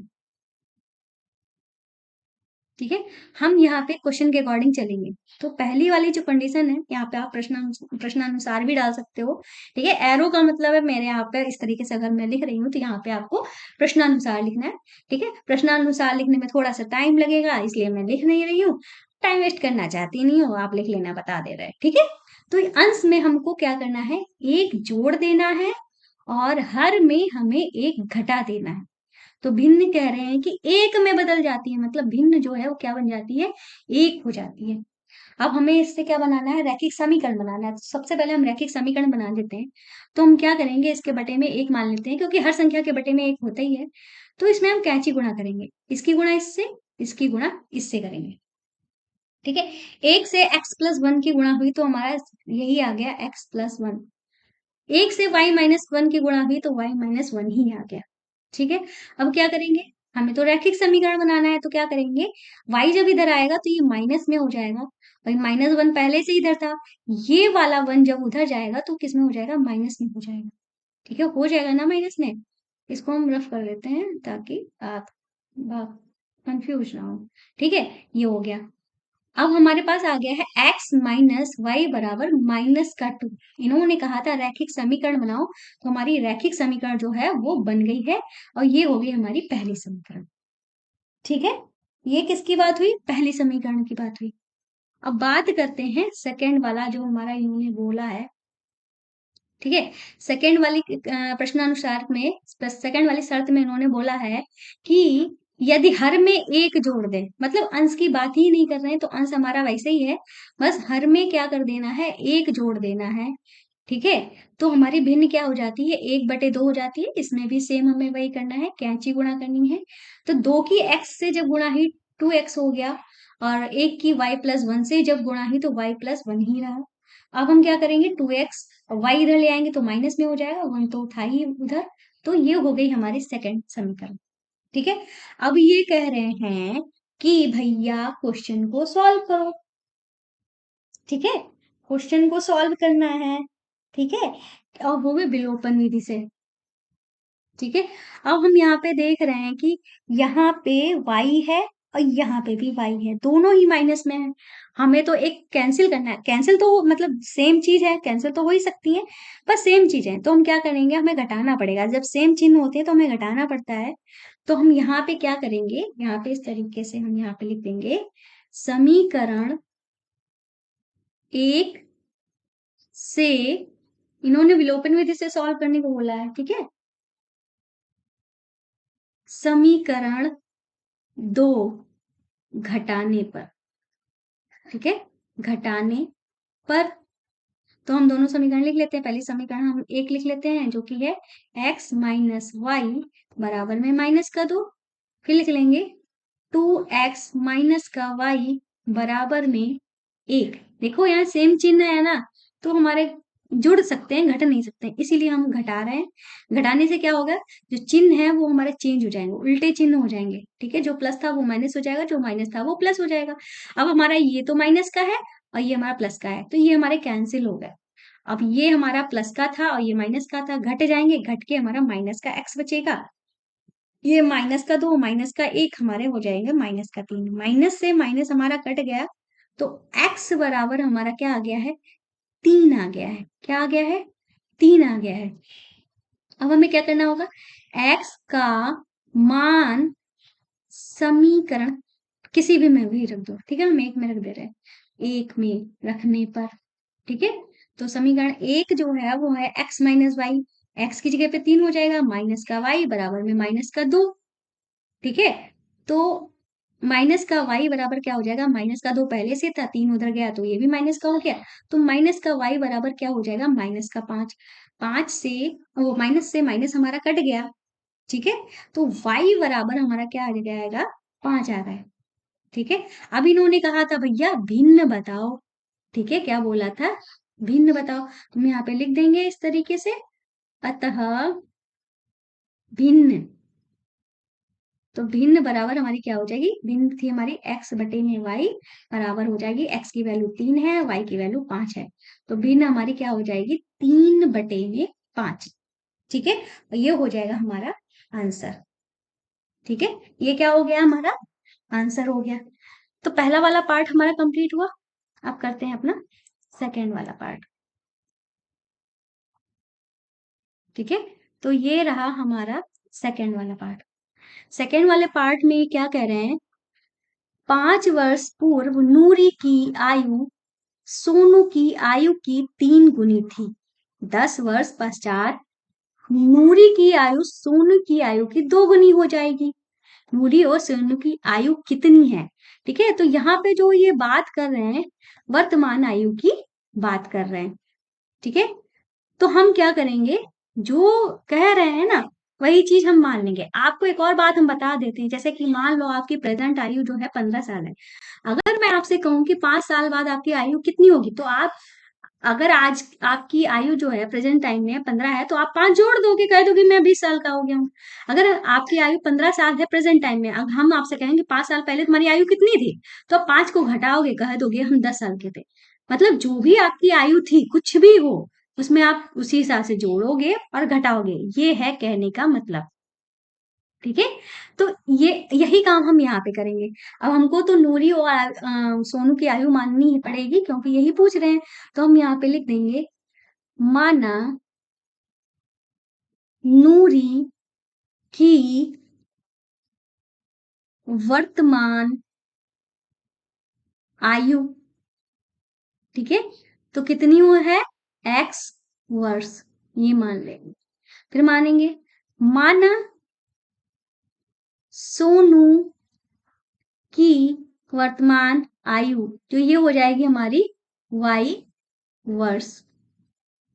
ठीक है, हम यहाँ पे क्वेश्चन के अकॉर्डिंग चलेंगे। तो पहली वाली जो कंडीशन है, यहाँ पे आप प्रश्नानुसार भी डाल सकते हो। ठीक है, एरो का मतलब है मेरे यहाँ पे इस तरीके से अगर मैं लिख रही हूँ तो यहाँ पे आपको प्रश्नानुसार लिखना है। ठीक है, प्रश्नानुसार लिखने में थोड़ा सा टाइम लगेगा, इसलिए मैं लिख नहीं रही हूँ, टाइम वेस्ट करना चाहती नहीं हूँ, आप लिख लेना, बता दे रहे हैं। ठीक है, तो अंश में हमको क्या करना है, एक जोड़ देना है और हर में हमें एक घटा देना है। तो भिन्न कह रहे हैं कि एक में बदल जाती है, मतलब भिन्न जो है वो क्या बन जाती है, एक हो जाती है। अब हमें इससे क्या बनाना है, रैखिक समीकरण बनाना है। तो सबसे पहले हम रैखिक समीकरण बना देते हैं। तो हम क्या करेंगे, इसके बटे में एक मान लेते हैं, क्योंकि हर संख्या के बटे में एक होता ही है। तो इसमें हम कैंची गुणा करेंगे, इसकी गुणा इससे, इसकी गुणा इससे करेंगे। ठीक है, एक से x+1 की गुणा हुई तो हमारा यही आ गया x+1। एक से y-1 की गुणा हुई तो y-1 ही आ गया। ठीक है, अब क्या करेंगे, हमें तो रैखिक समीकरण बनाना है, तो क्या करेंगे, y जब इधर आएगा तो ये माइनस में हो जाएगा, भाई -1 पहले से इधर था, ये वाला 1 जब उधर जाएगा तो किस में हो जाएगा, माइनस में हो जाएगा। ठीक है, हो जाएगा ना माइनस में। इसको हम रफ कर देते हैं ताकि आप कंफ्यूज ना हो। ठीक है, ये हो गया। अब हमारे पास आ गया है x-y बराबर -2। इन्होंने कहा था रैखिक समीकरण बनाओ, तो हमारी रैखिक समीकरण जो है वो बन गई है, और ये हो गई हमारी पहली समीकरण। ठीक है, ये किसकी बात हुई, पहली समीकरण की बात हुई। अब बात करते हैं सेकेंड वाला जो हमारा इन्होंने बोला है। ठीक है, सेकेंड वाली प्रश्नानुसार में, सेकेंड वाली शर्त में इन्होंने बोला है कि यदि हर में एक जोड़ दे, मतलब अंश की बात ही नहीं कर रहे हैं, तो अंश हमारा वैसे ही है, बस हर में क्या कर देना है, एक जोड़ देना है। ठीक है, तो हमारी भिन्न क्या हो जाती है, 1/2 हो जाती है। इसमें भी सेम हमें वही करना है, कैंची गुणा करनी है। तो 2 की x से जब गुणा हुई 2x हो गया, और 1 की y+1 से जब गुणा हुई तो y+1 ही रहा। अब हम क्या करेंगे, 2x और y इधर ले आएंगे तो माइनस में हो जाएगा, 1 तो था ही उधर। तो ये हो गई हमारी सेकंड समीकरण। ठीक है, अब ये कह रहे हैं कि भैया क्वेश्चन को सॉल्व करो। ठीक है, क्वेश्चन को सॉल्व करना है। ठीक है, और वो भी विलोपन विधि से। ठीक है, अब हम यहाँ पे देख रहे हैं कि यहाँ पे y है और यहाँ पे भी y है, दोनों ही माइनस में है। हमें तो एक कैंसिल करना है, कैंसिल तो मतलब सेम चीज है, कैंसिल तो हो ही सकती है, पर सेम चीज है। तो हम क्या करेंगे, हमें घटाना पड़ेगा, जब सेम चिन्ह होते हैं तो हमें घटाना पड़ता है। तो हम यहाँ पे क्या करेंगे, यहाँ पे इस तरीके से हम यहाँ पे लिख देंगे, समीकरण एक से, इन्होंने विलोपन विधि से सॉल्व करने को बोला है। ठीक है, समीकरण 2 घटाने पर। ठीक है, घटाने पर तो हम दोनों समीकरण लिख लेते हैं। पहली समीकरण हम एक लिख लेते हैं जो कि है x माइनस वाई बराबर में माइनस का 2। फिर लिख लेंगे 2x माइनस का वाई बराबर में 1। देखो यहाँ सेम चिन्ह है ना, तो हमारे जुड़ सकते हैं, घट नहीं सकते, इसीलिए हम घटा रहे हैं। घटाने से क्या होगा, जो चिन्ह है वो हमारे चेंज हो जाएंगे, उल्टे चिन्ह हो जाएंगे। ठीक है, जो प्लस था वो माइनस हो जाएगा, जो माइनस था वो प्लस हो जाएगा। अब हमारा ये तो माइनस का है और ये हमारा प्लस का है, तो ये हमारे कैंसिल हो गए। अब ये हमारा प्लस का था और ये माइनस का था, घट जाएंगे, घट के हमारा माइनस का x बचेगा। ये माइनस का 2 माइनस का 1 हमारे हो जाएंगे माइनस का 3। माइनस से माइनस हमारा कट गया, तो x बराबर हमारा क्या आ गया है, 3 आ गया है। क्या आ गया है, 3 आ गया है। अब हमें क्या करना होगा, x का मान समीकरण किसी भी में भी रख दो। ठीक है, हम एक में रख दे रहे हैं, एक में रखने पर, ठीक है, तो समीकरण एक जो है वो है x माइनस वाई, एक्स की जगह पे 3 हो जाएगा, माइनस का y बराबर में माइनस का 2। ठीक है, तो माइनस का y बराबर क्या हो जाएगा, माइनस का 2 पहले से था, 3 उधर गया तो ये भी माइनस का हो गया, तो माइनस का y बराबर क्या हो जाएगा, माइनस का 5। 5 से वो माइनस से माइनस हमारा कट गया। ठीक है, तो y बराबर हमारा क्या आ जाएगा, 5 आ रहा है। ठीक है, अब इन्होंने कहा था भैया भिन्न बताओ। ठीक है, क्या बोला था, भिन्न बताओ। हम यहाँ पे लिख देंगे इस तरीके से, अतः भिन्न। तो भिन्न बराबर हमारी क्या हो जाएगी, भिन्न थी हमारी x बटे में y बराबर हो जाएगी, x की वैल्यू 3 है, y की वैल्यू 5 है, तो भिन्न हमारी क्या हो जाएगी, 3 बटे में 5। ठीक है, और ये हो जाएगा हमारा आंसर। ठीक है, ये क्या हो गया, हमारा आंसर हो गया। तो पहला वाला पार्ट हमारा कंप्लीट हुआ। अब करते हैं अपना सेकेंड वाला पार्ट। ठीक है, तो ये रहा हमारा सेकेंड वाला पार्ट। सेकेंड वाले पार्ट में क्या कह रहे हैं, 5 वर्ष पूर्व नूरी की आयु सोनू की आयु की 3 गुनी थी। 10 वर्ष पश्चात नूरी की आयु सोनू की आयु की 2 गुनी हो जाएगी। नूरी और सोनू की आयु कितनी है। ठीक है, तो यहाँ पे जो ये बात कर रहे हैं, वर्तमान आयु की बात कर रहे हैं। ठीक है, तो हम क्या करेंगे, जो कह रहे हैं ना वही चीज हम मान लेंगे। आपको एक और बात हम बता देते हैं, जैसे कि मान लो आपकी प्रेजेंट आयु जो है 15 साल है। अगर मैं आपसे कहूं कि 5 साल बाद आपकी आयु कितनी होगी, तो आप, अगर आज आपकी आयु जो है प्रेजेंट टाइम में 15 है, तो आप 5 जोड़ दोगे, कह दोगे मैं 20 साल का हो गया हूँ। अगर आपकी आयु 15 साल है प्रेजेंट टाइम में, अब हम आपसे कहेंगे 5 साल पहले तुम्हारी आयु कितनी थी, तो आप 5 को घटाओगे, कह दोगे हम 10 साल के थे। मतलब जो भी आपकी आयु थी, कुछ भी हो, उसमें आप उसी हिसाब से जोड़ोगे और घटाओगे, ये है कहने का मतलब। ठीक है, तो ये यही काम हम यहाँ पे करेंगे। अब हमको तो नूरी और सोनू की आयु माननी ही पड़ेगी, क्योंकि यही पूछ रहे हैं। तो हम यहाँ पे लिख देंगे, माना नूरी की वर्तमान आयु, ठीक है, तो कितनी वो है, x वर्ष, ये मान लेंगे। फिर मानेंगे, माना सोनू की वर्तमान आयु, जो ये हो जाएगी हमारी y वर्ष।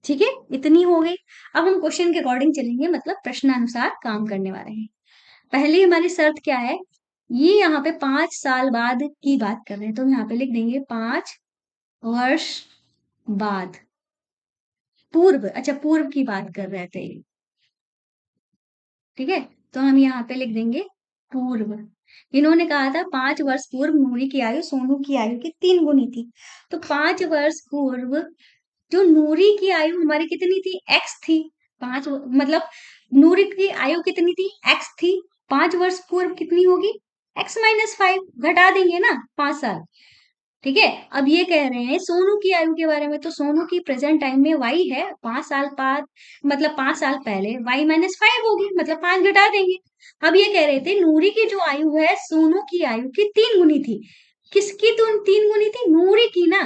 ठीक है, इतनी हो गई। अब हम क्वेश्चन के अकॉर्डिंग चलेंगे, मतलब प्रश्नानुसार काम करने वाले हैं। पहले हमारी शर्त क्या है, ये यहाँ पे 5 साल बाद की बात कर रहे हैं, तो यहाँ पे लिख देंगे 5 वर्ष बाद, पूर्व, अच्छा पूर्व की बात कर रहे थे। ठीक है, तो हम यहाँ पे लिख देंगे पूर्व। इन्होंने कहा था 5 वर्ष पूर्व नूरी की आयु सोनू की आयु की 3 गुनी थी, तो 5 वर्ष पूर्व जो नूरी की आयु हमारी कितनी थी, x थी। 5 मतलब नूरी की आयु कितनी थी, x थी। 5 वर्ष पूर्व कितनी होगी, x माइनस 5, घटा देंगे ना 5 साल। ठीक है, अब ये कह रहे हैं सोनू की आयु के बारे में, तो सोनू की प्रेजेंट टाइम में y है, 5 साल बाद, मतलब 5 साल पहले y माइनस 5 होगी, मतलब 5 घटा देंगे। अब ये कह रहे थे नूरी की जो आयु है सोनू की आयु की 3 गुनी थी। किसकी तो 3 गुनी थी, नूरी की ना,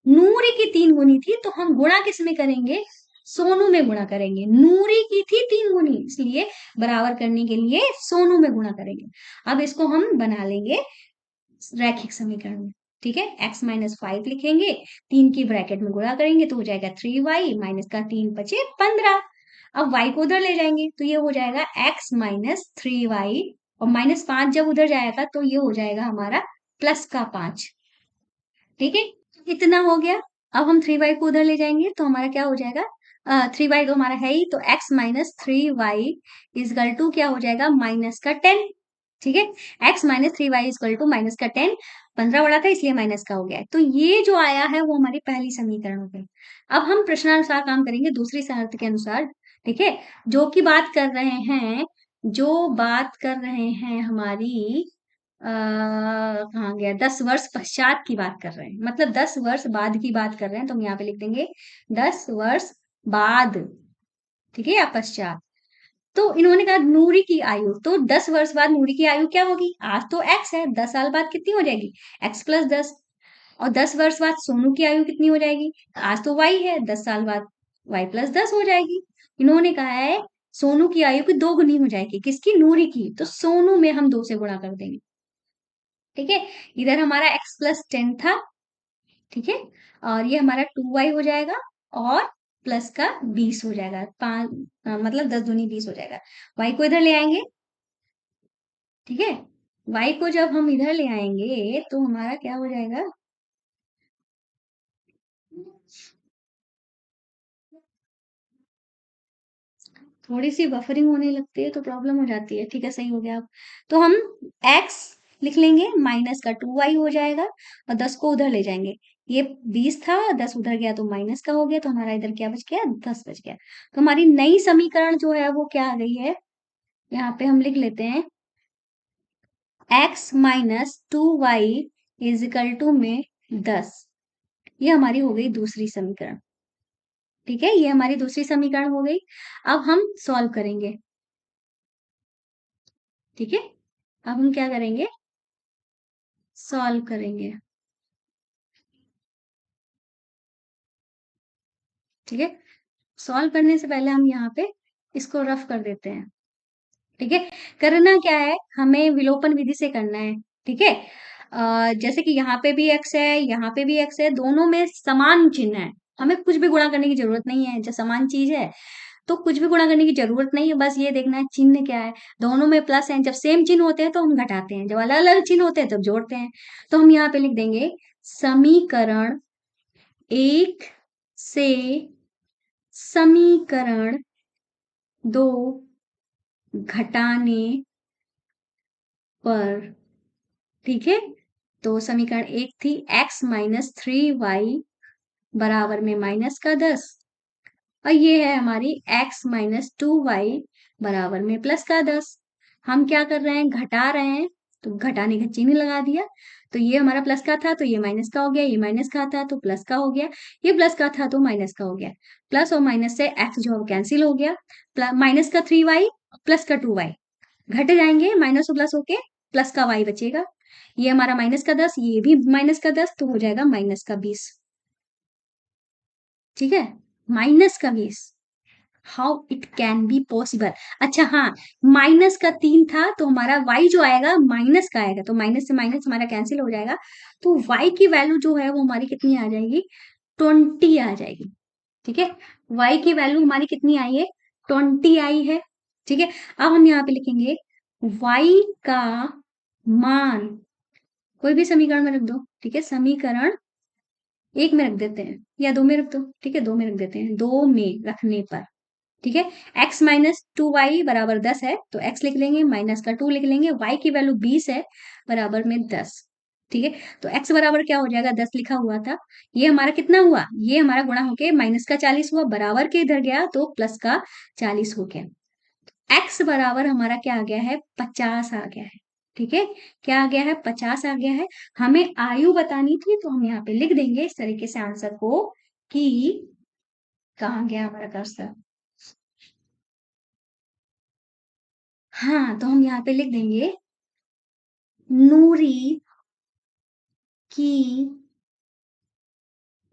नूरी की 3 गुनी थी, तो हम गुणा किस में करेंगे, सोनू में गुणा करेंगे। नूरी की थी 3 गुनी, इसलिए बराबर करने के लिए सोनू में गुणा करेंगे। अब इसको हम बना लेंगे रैखिक समीकरण में। ठीक है, x-5 लिखेंगे, 3 की ब्रैकेट में गुणा करेंगे तो हो जाएगा 3y माइनस का 3 बचे 15। अब y को उधर ले जाएंगे तो ये हो जाएगा x-3y और -5 जब उधर जाएगा तो ये हो जाएगा हमारा प्लस का 5। ठीक है, इतना हो गया। अब हम 3y को उधर ले जाएंगे तो हमारा क्या हो जाएगा, 3y तो हमारा है ही, तो x-3y इजकल टू क्या हो जाएगा, माइनस का 10। ठीक है, x-3y इजकल टू माइनस का 10। 15 बड़ा था इसलिए माइनस का हो गया, तो ये जो आया है वो हमारी पहली समीकरण हो गई। अब हम प्रश्नानुसार काम करेंगे, दूसरी शर्त के अनुसार। ठीक है, जो की बात कर रहे हैं, जो बात कर रहे हैं हमारी कहाँ गया, 10 वर्ष पश्चात की बात कर रहे हैं, मतलब 10 वर्ष बाद की बात कर रहे हैं, तो हम यहाँ पे लिख देंगे 10 वर्ष बाद। ठीक है, या पश्चात। तो इन्होंने कहा नूरी की आयु, तो 10 वर्ष बाद नूरी की आयु क्या होगी, आज तो x है, 10 साल बाद कितनी हो जाएगी, x+10। और 10 वर्ष बाद सोनू की आयु कितनी हो जाएगी, आज तो y है, 10 साल बाद y+10 हो जाएगी। इन्होंने कहा है सोनू की आयु की 2 गुनी हो जाएगी, किसकी, नूरी की, तो सोनू में हम 2 से गुणा कर देंगे। ठीक है, इधर हमारा x+10 था। ठीक है, और ये हमारा 2y हो जाएगा और प्लस का 20 हो जाएगा, मतलब 10 दूनी 20 हो जाएगा। y को इधर ले आएंगे। ठीक है, y को जब हम इधर ले आएंगे तो हमारा क्या हो जाएगा, थोड़ी सी बफरिंग होने लगती है तो प्रॉब्लम हो जाती है। ठीक है, सही हो गया। अब तो हम x लिख लेंगे, माइनस का 2y हो जाएगा और 10 को उधर ले जाएंगे, ये 20 था, 10 उधर गया तो माइनस का हो गया, तो हमारा इधर क्या बच गया, 10 बच गया। तो हमारी नई समीकरण जो है वो क्या आ गई है, यहाँ पे हम लिख लेते हैं x-2y इजिकल टू में 10। ये हमारी हो गई दूसरी समीकरण। ठीक है, ये हमारी दूसरी समीकरण हो गई। अब हम सॉल्व करेंगे। ठीक है, अब हम क्या करेंगे, सॉल्व करेंगे। ठीक है, सॉल्व करने से पहले हम यहाँ पे इसको रफ कर देते हैं। ठीक है, करना क्या है, हमें विलोपन विधि से करना है। ठीक है, जैसे कि यहाँ पे भी x है, यहाँ पे भी x है, दोनों में समान चिन्ह है, हमें कुछ भी गुणा करने की जरूरत नहीं है, जब समान चीज है तो कुछ भी गुणा करने की जरूरत नहीं है, बस ये देखना है चिन्ह क्या है। दोनों में प्लस है, जब सेम चिन्ह होते हैं तो हम घटाते हैं, जब अलग अलग चिन्ह होते हैं तब जोड़ते हैं। तो हम यहाँ पे लिख देंगे समीकरण 1 से समीकरण 2 घटाने पर। ठीक है, तो समीकरण 1 थी x-3y बराबर में -10, और ये है हमारी x-2y बराबर में +10। हम क्या कर रहे हैं, घटा रहे हैं, तो घटाने का चिन्ह लगा दिया, तो ये हमारा प्लस का था तो ये माइनस का हो गया, ये माइनस का था तो प्लस का हो गया, ये प्लस का था तो माइनस का हो गया। प्लस और माइनस से x जो है कैंसिल हो गया, माइनस का 3y प्लस का 2y घट जाएंगे, माइनस और प्लस होके प्लस का y बचेगा। ये हमारा -10, ये भी -10, तो हो जाएगा -20। ठीक है, -20। How it can be possible. अच्छा हाँ, -3 था तो हमारा y जो आएगा माइनस का आएगा, तो माइनस से माइनस हमारा कैंसिल हो जाएगा, तो y की वैल्यू जो है वो हमारी कितनी आ जाएगी, 20 आ जाएगी। ठीक है, y की वैल्यू हमारी कितनी आई है, 20 आई है। ठीक है, अब हम यहाँ पे लिखेंगे y का मान, कोई भी समीकरण में रख दो। ठीक है, समीकरण 1 में रख देते हैं या 2 में रख दो। ठीक है, 2 में रख देते हैं, 2 में रखने पर। ठीक है, x-2y बराबर 10 है तो x लिख लेंगे, माइनस का 2 लिख लेंगे, y की वैल्यू 20 है बराबर में 10। ठीक है, तो x बराबर क्या हो जाएगा, 10 लिखा हुआ था, ये हमारा कितना हुआ, ये हमारा गुणा होके माइनस का 40 हुआ, बराबर के इधर गया तो प्लस का 40 हो गया। x बराबर हमारा क्या आ गया है, 50 आ गया है। ठीक है, क्या आ गया है, 50 आ गया है। हमें आयु बतानी थी तो हम यहाँ पे लिख देंगे इस तरीके से आंसर को, कि कहाँ गया हमारा कर्सर, हाँ, तो हम यहाँ पे लिख देंगे नूरी की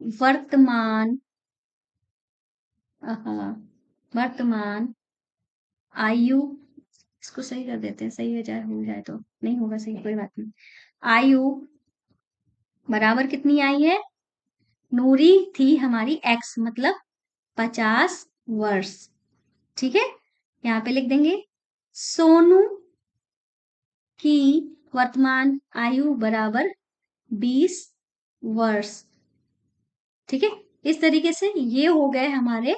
वर्तमान वर्तमान आयु, इसको सही कर देते हैं, सही हो जाए तो, नहीं होगा सही कोई बात नहीं, आयु बराबर कितनी आई है? नूरी थी हमारी x, मतलब 50 वर्ष। ठीक है, यहाँ पे लिख देंगे सोनू की वर्तमान आयु बराबर 20 वर्ष। ठीक है, इस तरीके से ये हो गए हमारे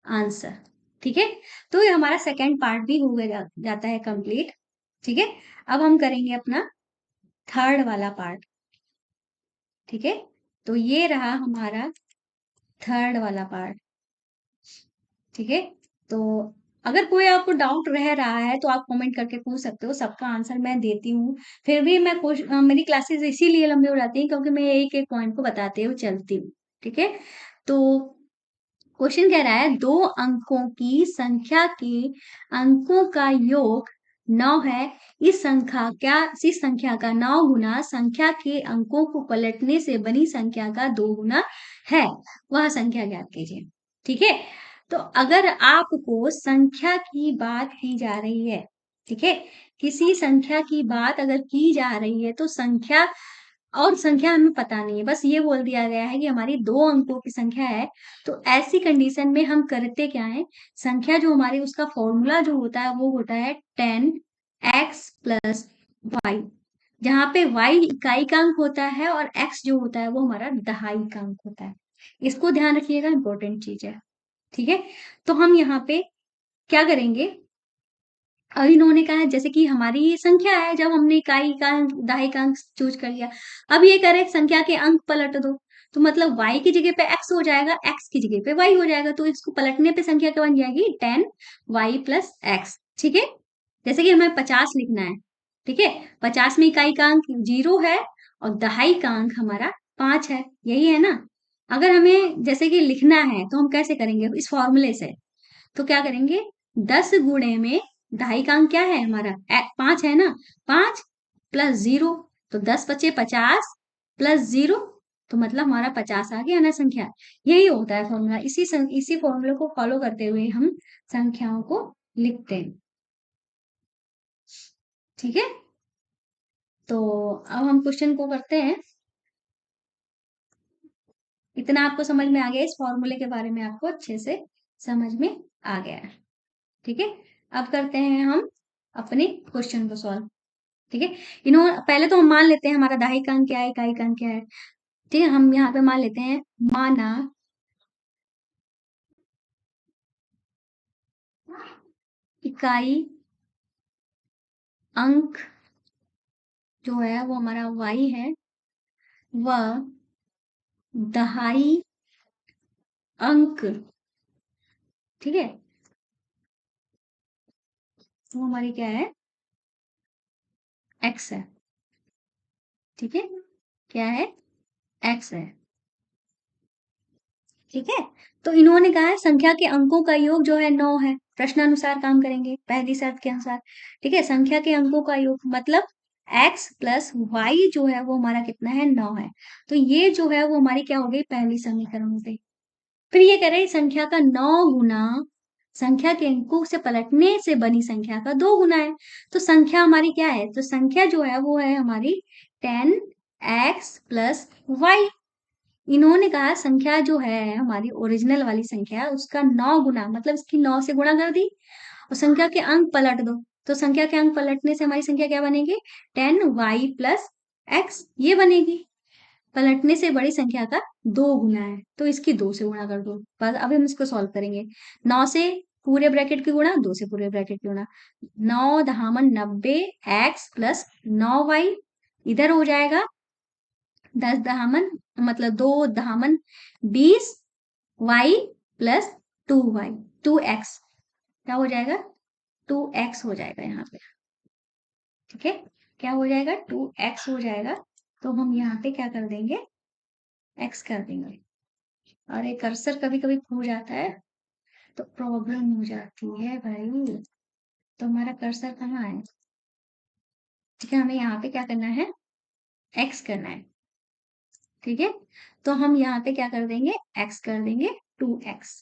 आंसर। ठीक है, तो ये हमारा सेकंड पार्ट भी हो गया जाता है कंप्लीट। ठीक है, अब हम करेंगे अपना थर्ड वाला पार्ट। ठीक है, तो ये रहा हमारा थर्ड वाला पार्ट। ठीक है, तो अगर कोई आपको डाउट रह रहा है तो आप कमेंट करके पूछ सकते हो, सबका आंसर मैं देती हूँ। फिर भी मैं मेरी क्लासेस इसीलिए लंबी हो जाती हैं क्योंकि मैं एक एक पॉइंट को बताते हुए चलती हूँ। ठीक है, तो क्वेश्चन कह रहा है 2 अंकों की संख्या के अंकों का योग 9 है। इस संख्या का 9 गुना संख्या के अंकों को पलटने से बनी संख्या का 2 गुना है, वह संख्या ज्ञात कीजिए। ठीक है, तो अगर आपको संख्या की बात की जा रही है, ठीक है, किसी संख्या की बात अगर की जा रही है तो संख्या हमें पता नहीं है, बस ये बोल दिया गया है कि हमारी 2 अंकों की संख्या है। तो ऐसी कंडीशन में हम करते क्या है, संख्या जो हमारी उसका फॉर्मूला जो होता है वो होता है 10x प्लस वाई, जहाँ पे y इकाई का अंक होता है और x जो होता है वो हमारा दहाई का अंक होता है। इसको ध्यान रखिएगा, इंपॉर्टेंट चीज है। ठीक है, तो हम यहाँ पे क्या करेंगे, अब इन्होंने कहा है जैसे कि हमारी ये संख्या है, जब हमने इकाई का अंक दहाई का अंक चूज कर लिया, अब ये कह रहे हैं संख्या के अंक पलट दो, तो मतलब y की जगह पे x हो जाएगा, x की जगह पे y हो जाएगा, तो इसको पलटने पे संख्या क्या बन जाएगी, 10y प्लस x। ठीक है, जैसे कि हमें 50 लिखना है। ठीक है, 50 में इकाई का अंक 0 है और दहाई का अंक हमारा 5 है, यही है ना। अगर हमें जैसे कि लिखना है तो हम कैसे करेंगे, इस फॉर्मूले से। तो क्या करेंगे, 10 गुणे में ढाई का अंक क्या है हमारा, 5 है ना, 5 प्लस 0, तो 10 बचे 50 प्लस 0, तो मतलब हमारा 50 आ गया ना संख्या। यही होता है फॉर्मूला, इसी फॉर्मूले को फॉलो करते हुए हम संख्याओं को लिखते हैं। ठीक है, तो अब हम क्वेश्चन को करते हैं। इतना आपको समझ में आ गया, इस फॉर्मूले के बारे में आपको अच्छे से समझ में आ गया है। ठीक है, अब करते हैं हम अपने क्वेश्चन को सॉल्व। ठीक है, पहले तो हम मान लेते हैं हमारा दहाई का अंक क्या है, इकाई का अंक क्या है। ठीक है, हम यहाँ पे मान लेते हैं, माना इकाई अंक जो है वो हमारा y है, वह दहाई अंक, ठीक है, वो हमारी क्या है, x है। ठीक है, क्या है, x है। ठीक है, तो इन्होंने कहा है संख्या के अंकों का योग जो है 9 है, प्रश्नानुसार काम करेंगे पहली शर्त के अनुसार। ठीक है, संख्या के अंकों का योग मतलब x प्लस वाई जो है वो हमारा कितना है, 9 है। तो ये जो है वो हमारी क्या हो गई, पहली समीकरण हो गई। फिर ये कह रहे हैं संख्या का 9 गुना संख्या के अंकों से पलटने से बनी संख्या का 2 गुना है। तो संख्या हमारी क्या है, तो संख्या जो है वो है हमारी 10x प्लस वाई। इन्होंने कहा संख्या जो है हमारी ओरिजिनल वाली संख्या उसका 9 गुना, मतलब इसकी 9 से गुणा कर दी और संख्या के अंक पलट दो। तो संख्या के अंक पलटने से हमारी संख्या क्या बनेगी, 10y प्लस x, ये बनेगी। पलटने से बड़ी संख्या का 2 गुना है तो इसकी 2 से गुणा कर दो, बस। अब हम इसको सॉल्व करेंगे, 9 से पूरे ब्रैकेट की गुणा, 2 से पूरे ब्रैकेट की गुणा, 9 दहामन 90 x प्लस 9y, इधर हो जाएगा 10 दहामन मतलब 2 दहामन 20 y प्लस 2y, 2x, क्या हो जाएगा, 2x हो जाएगा यहाँ पे। ठीक है, क्या हो जाएगा, 2x हो जाएगा। तो हम यहाँ पे क्या कर देंगे, x कर देंगे। और ये कर्सर कभी कभी खो जाता है तो प्रॉब्लम हो जाती है भाई। तो हमारा कर्सर कहाँ है, ठीक है, हमें यहाँ पे क्या करना है, x करना है। ठीक है, तो हम यहाँ पे क्या कर देंगे, x कर देंगे 2x,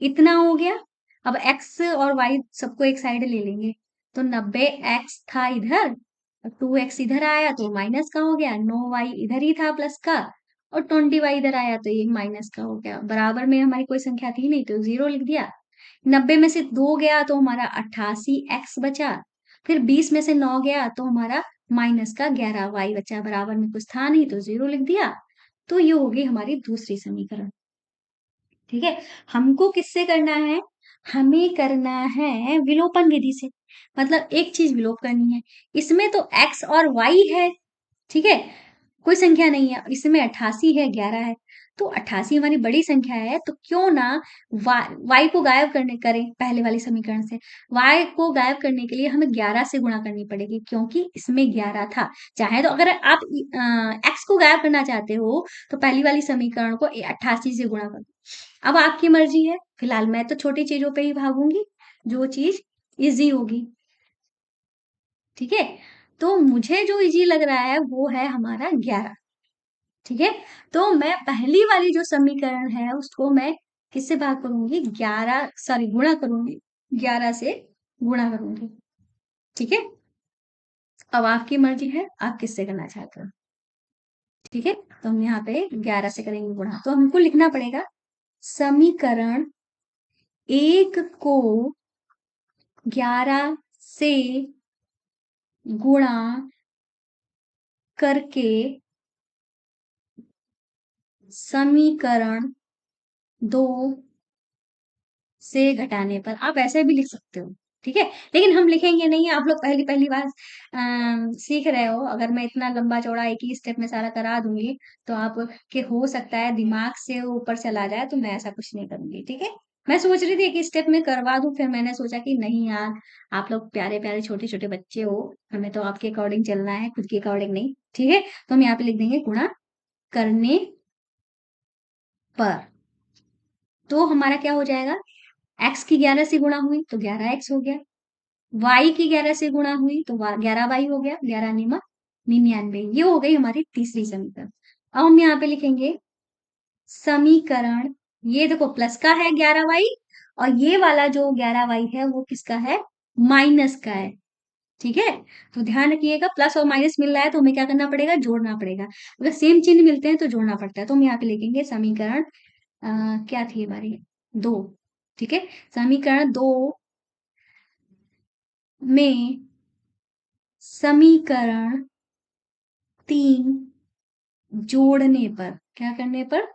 इतना हो गया। अब x और y सबको एक साइड ले लेंगे, तो 90x था इधर 2x इधर आया तो माइनस का हो गया, 9y इधर ही था प्लस का, और 20y इधर आया तो ये माइनस का हो गया। बराबर में हमारी कोई संख्या थी नहीं तो 0 लिख दिया। 90 में से 2 गया तो हमारा 88x बचा। फिर 20 में से 9 गया तो हमारा माइनस का 11y बचा। बराबर में कुछ था नहीं तो 0 लिख दिया। तो ये होगी हमारी दूसरी समीकरण। ठीक है, हमको किससे करना है? हमें करना है विलोपन विधि से। मतलब एक चीज विलोप करनी है। इसमें तो x और y है, ठीक है, कोई संख्या नहीं है। इसमें 88 है, 11 है, तो 88 हमारी बड़ी संख्या है, तो क्यों ना y को गायब करने करें पहले वाली समीकरण से। y को गायब करने के लिए हमें 11 से गुणा करनी पड़ेगी, क्योंकि इसमें 11 था। चाहे तो अगर आप x को गायब करना चाहते हो तो पहली वाली समीकरण को 88 से गुणा करो। अब आपकी मर्जी है। फिलहाल मैं तो छोटी चीजों पे ही भागूंगी, जो चीज इजी होगी। ठीक है, तो मुझे जो इजी लग रहा है वो है हमारा 11। ठीक है, तो मैं पहली वाली जो समीकरण है उसको मैं किससे भाग करूंगी? 11, सॉरी, गुणा करूंगी, 11 से गुणा करूंगी। ठीक है, अब आपकी मर्जी है आप किससे करना चाहते हो। ठीक है, तो हम यहाँ पे 11 से करेंगे गुणा, तो हमको लिखना पड़ेगा समीकरण 1 को 11 से गुणा करके समीकरण 2 से घटाने पर। आप ऐसे भी लिख सकते हो, ठीक है, लेकिन हम लिखेंगे नहीं। आप लोग पहली पहली बार सीख रहे हो। अगर मैं इतना लंबा चौड़ा एक ही स्टेप में सारा करा दूंगी तो आप के हो सकता है दिमाग से ऊपर चला जाए, तो मैं ऐसा कुछ नहीं करूंगी। ठीक है, मैं सोच रही थी एक स्टेप में करवा दूं, फिर मैंने सोचा कि नहीं यार, आप लोग प्यारे प्यारे छोटे छोटे बच्चे हो, हमें तो आपके अकॉर्डिंग चलना है, खुद के अकॉर्डिंग नहीं। ठीक है, तो हम यहाँ पे लिख देंगे गुणा करने पर। तो हमारा क्या हो जाएगा? x की 11 से गुणा हुई तो 11x हो गया, y की 11 से गुणा हुई तो 11y हो गया, 11 निमा 99। ये हो गई हमारी तीसरी समीकरण। अब हम यहाँ पे लिखेंगे समीकरण, ये देखो प्लस का है 11y, और ये वाला जो 11y है वो किसका है? माइनस का है। ठीक है, तो ध्यान रखिएगा, प्लस और माइनस मिल रहा है तो हमें क्या करना पड़ेगा? जोड़ना पड़ेगा। अगर सेम चिन्ह मिलते हैं तो जोड़ना पड़ता है। तो हम यहाँ पे लिखेंगे समीकरण क्या थी हमारी? 2। ठीक है, समीकरण 2 में समीकरण 3 जोड़ने पर, क्या करने पर?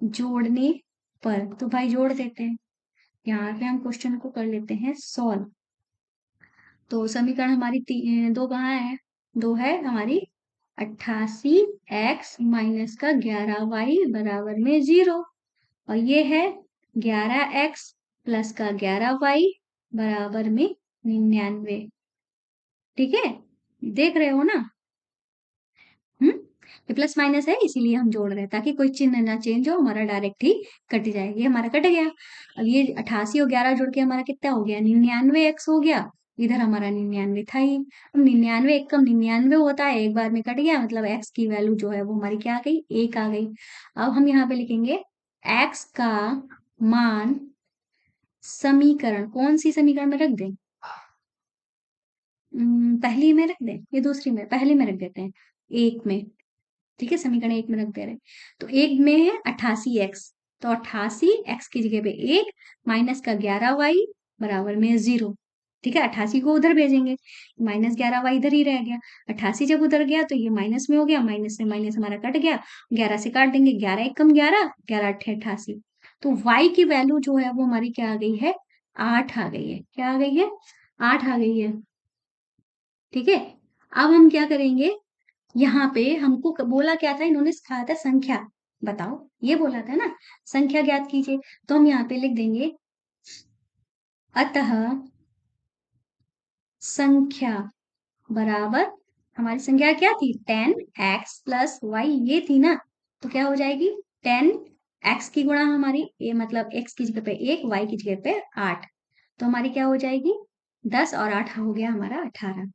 जोड़ने पर। तो भाई जोड़ देते हैं, यहाँ पे हम क्वेश्चन को कर लेते हैं सॉल्व। तो समीकरण हमारी दो कहाँ है? दो है हमारी 88x माइनस का 11y बराबर में 0, और ये है 11x प्लस का 11y बराबर में 99। ठीक है, देख रहे हो ना? ये प्लस माइनस है इसीलिए हम जोड़ रहे हैं, ताकि कोई चिन्ह ना चेंज हो, हमारा डायरेक्ट ही कट जाए। ये हमारा कट गया। अब ये 88 और 11 जोड़ के हमारा कितना हो गया? 99x हो गया। इधर हमारा 99 था ही। अब 99 एक कम 99 होता है, एक बार में कट गया, मतलब x की वैल्यू जो है वो हमारी क्या आ गई? 1 आ गई। अब हम यहाँ पे लिखेंगे x का मान समीकरण, कौन सी समीकरण में रख दें? पहली में रख दें या दूसरी में? पहली में रख देते हैं, 1 में। ठीक है, समीकरण 1 में रख दे रहे। तो 1 में है 88x, तो 88x की जगह पे 1 माइनस का 11y बराबर में 0। ठीक है, 88 को उधर भेजेंगे, माइनस 11y इधर ही रह गया। 88 जब उधर गया तो ये माइनस में हो गया, माइनस से माइनस हमारा कट गया, 11 से काट देंगे, 11 एक कम 11, 11 अट्ठे 88। तो y की वैल्यू जो है वो हमारी क्या आ गई है? 8 आ गई है। क्या आ गई है? 8 आ गई है। ठीक है, अब हम क्या करेंगे? यहाँ पे हमको बोला क्या था? इन्होंने सिखाया था संख्या, बताओ, ये बोला था ना, संख्या ज्ञात कीजिए। तो हम यहाँ पे लिख देंगे अतः संख्या बराबर, हमारी संख्या क्या थी? 10x प्लस वाई, ये थी ना, तो क्या हो जाएगी? 10x की गुणा हमारी, ये मतलब x की जगह पे 1, y की जगह पे 8, तो हमारी क्या हो जाएगी? 10 और 8 हो गया हमारा 18।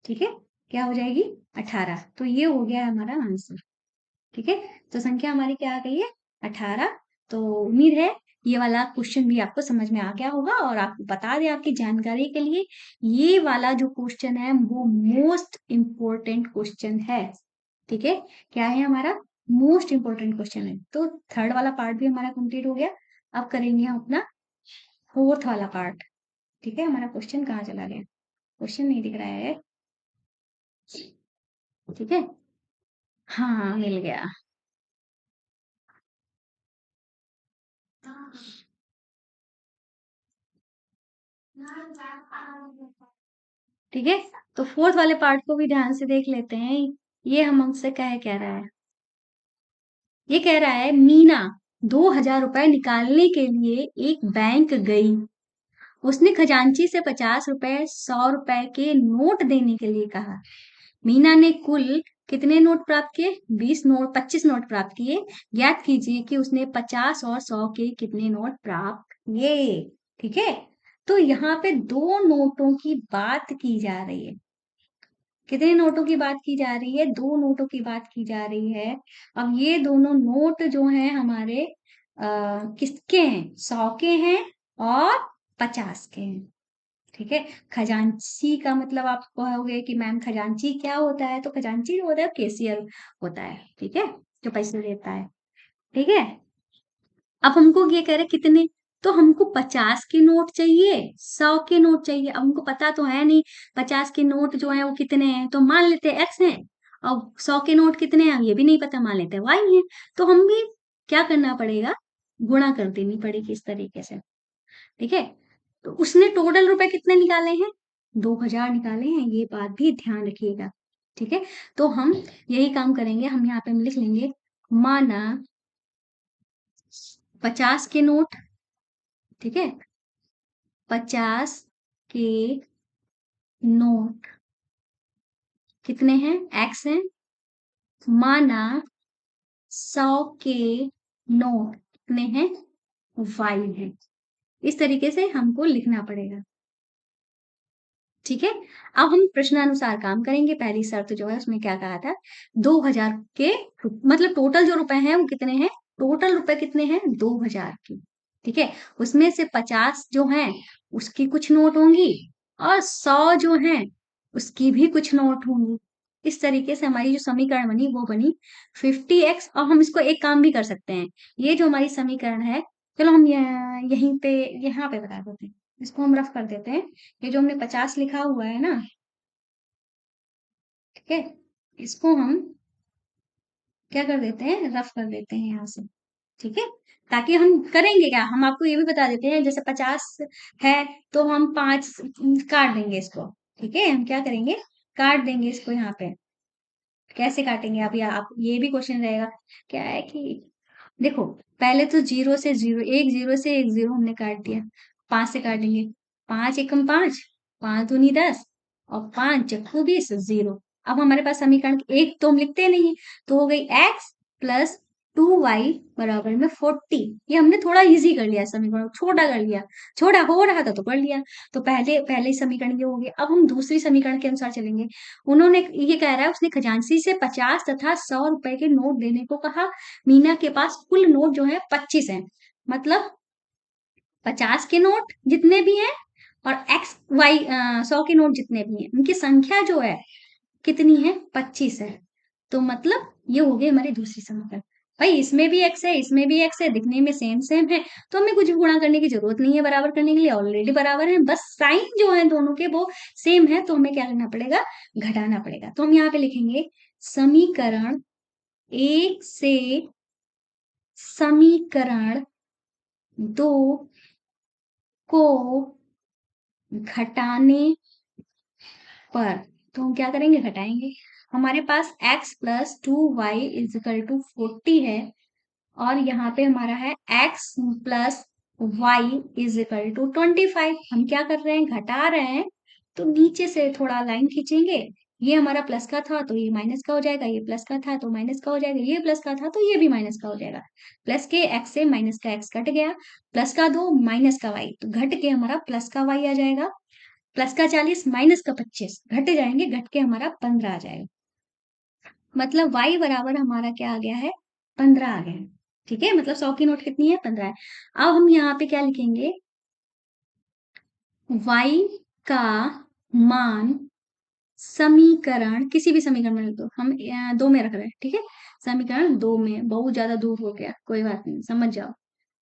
ठीक है, क्या हो जाएगी? 18। तो ये हो गया हमारा आंसर। ठीक है, तो संख्या हमारी क्या आ गई है? 18। तो उम्मीद है ये वाला क्वेश्चन भी आपको समझ में आ गया होगा। और आपको बता दें आपकी जानकारी के लिए, ये वाला जो क्वेश्चन है वो मोस्ट इम्पोर्टेंट क्वेश्चन है। ठीक है, क्या है हमारा मोस्ट इम्पोर्टेंट क्वेश्चन है। तो थर्ड वाला पार्ट भी हमारा कंप्लीट हो गया। अब करेंगे हम अपना फोर्थ वाला पार्ट। ठीक है, हमारा क्वेश्चन कहाँ चला गया, क्वेश्चन नहीं दिख रहा है। ठीक है, हाँ मिल गया। ठीक है, तो फोर्थ वाले पार्ट को भी ध्यान से देख लेते हैं। ये हम हमसे कह रहा है, ये कह रहा है मीना 2,000 रुपए निकालने के लिए एक बैंक गई। उसने खजांची से 50 रुपए 100 रुपए के नोट देने के लिए कहा। मीना ने कुल कितने नोट प्राप्त किए, 20 नोट, 25 नोट प्राप्त किए। ज्ञात कीजिए कि उसने 50 और 100 के कितने नोट प्राप्त किए। ठीक है, तो यहाँ पे दो नोटों की बात की जा रही है। कितने नोटों की बात की जा रही है, दो नोटों की बात की जा रही है। अब ये दोनों नोट जो हैं हमारे किसके हैं, 100 के हैं और 50 के हैं। ठीक है, खजांची का मतलब आप कहोगे कि मैम खजांची क्या होता है, तो खजांची जो होता है कैशियर होता है। ठीक है, जो पैसे देता है। ठीक है, अब हमको ये कह रहे कितने, तो हमको 50 के नोट चाहिए, 100 के नोट चाहिए। अब हमको पता तो है नहीं 50 के नोट जो है वो कितने हैं, तो मान लेते हैं एक्स है। अब 100 के नोट कितने हैं ये भी नहीं पता, मान लेते हैं वाई है। तो हम भी क्या करना पड़ेगा, गुणा कर देनी पड़ेगी इस तरीके से। ठीक है, तो उसने टोटल रुपए कितने निकाले हैं, 2,000 निकाले हैं, ये बात भी ध्यान रखिएगा। ठीक है, तो हम यही काम करेंगे, हम यहाँ पे लिख लेंगे माना 50 के नोट। ठीक है, 50 के नोट कितने हैं, एक्स हैं। माना 100 के नोट कितने हैं, वाई है। इस तरीके से हमको लिखना पड़ेगा। ठीक है, अब हम प्रश्नानुसार काम करेंगे। पहली शर्त जो है उसमें क्या कहा था, 2,000 के मतलब टोटल जो रुपए हैं वो कितने हैं, टोटल रुपए कितने हैं 2,000 के। ठीक है, उसमें से 50 जो हैं उसकी कुछ नोट होंगी और 100 जो हैं उसकी भी कुछ नोट होंगी। इस तरीके से हमारी जो समीकरण बनी वो बनी 50x। और हम इसको एक काम भी कर सकते हैं, ये जो हमारी समीकरण है, चलो हम यहीं पे यहाँ पे बता देते हैं, इसको हम रफ कर देते हैं। ये जो हमने 50 लिखा हुआ है ना, ठीक है, इसको हम क्या कर देते हैं, रफ कर देते हैं यहाँ से। ठीक है, ताकि हम करेंगे क्या, हम आपको ये भी बता देते हैं, जैसे 50 है तो हम 5 काट देंगे इसको। ठीक है, हम क्या करेंगे, काट देंगे इसको यहाँ पे। कैसे काटेंगे, अभी आप ये भी क्वेश्चन रहेगा, क्या है कि देखो पहले तो जीरो से जीरो, एक जीरो से एक जीरो हमने काट दिया, 5 से काटेंगे, 5 एकम 5, 5 दूनी 10 और 5 चक्कू 20, जीरो। अब हमारे पास समीकरण एक तो हम लिखते नहीं है, तो हो गई x प्लस 2y बराबर में 40। ये हमने थोड़ा इजी कर लिया, समीकरण छोटा कर लिया, छोटा हो रहा था तो कर लिया। तो पहले पहले समीकरण ये हो गया। अब हम दूसरी समीकरण के अनुसार चलेंगे। उन्होंने ये कह रहा है उसने खजांची से 50 तथा 100 रुपए के नोट देने को कहा। मीना के पास कुल नोट जो है 25 है, मतलब 50 के नोट जितने भी हैं और एक्स वाई 100 के नोट जितने भी हैं उनकी संख्या जो है कितनी है, 25 है। तो मतलब ये हो गई हमारी दूसरी समीकरण। भाई इसमें भी एक्स है, इसमें भी एक्स है, दिखने में सेम सेम है, तो हमें कुछ भी गुणा करने की जरूरत नहीं है, बराबर करने के लिए ऑलरेडी बराबर है, बस साइन जो है दोनों के वो सेम है, तो हमें क्या करना पड़ेगा, घटाना पड़ेगा। तो हम यहाँ पे लिखेंगे समीकरण एक से समीकरण दो को घटाने पर, तो हम क्या करेंगे, घटाएंगे। हमारे पास x plus 2y equal to 40 है, और यहाँ पे हमारा है x plus y equal to 25। हम क्या कर रहे हैं, घटा रहे हैं, तो नीचे से थोड़ा लाइन खींचेंगे। ये हमारा प्लस का था तो ये माइनस का हो जाएगा, ये प्लस का था तो माइनस का हो जाएगा, ये प्लस का था तो ये भी माइनस का हो जाएगा। प्लस के x से माइनस का x कट गया, प्लस का 2 माइनस का y, तो घट के हमारा प्लस का y आ जाएगा। प्लस का 40 माइनस का 25 घट जाएंगे, घट के हमारा 15 आ जाएगा। मतलब y बराबर हमारा क्या आ गया है, 15 आ गया है। ठीक है, मतलब 100 की नोट कितनी है, 15 है। अब हम यहाँ पे क्या लिखेंगे, y का मान समीकरण, किसी भी समीकरण में लिख दो, हम 2 में रख रहे हैं, ठीक है। समीकरण 2 में, बहुत ज्यादा दूर हो गया, कोई बात नहीं, समझ जाओ।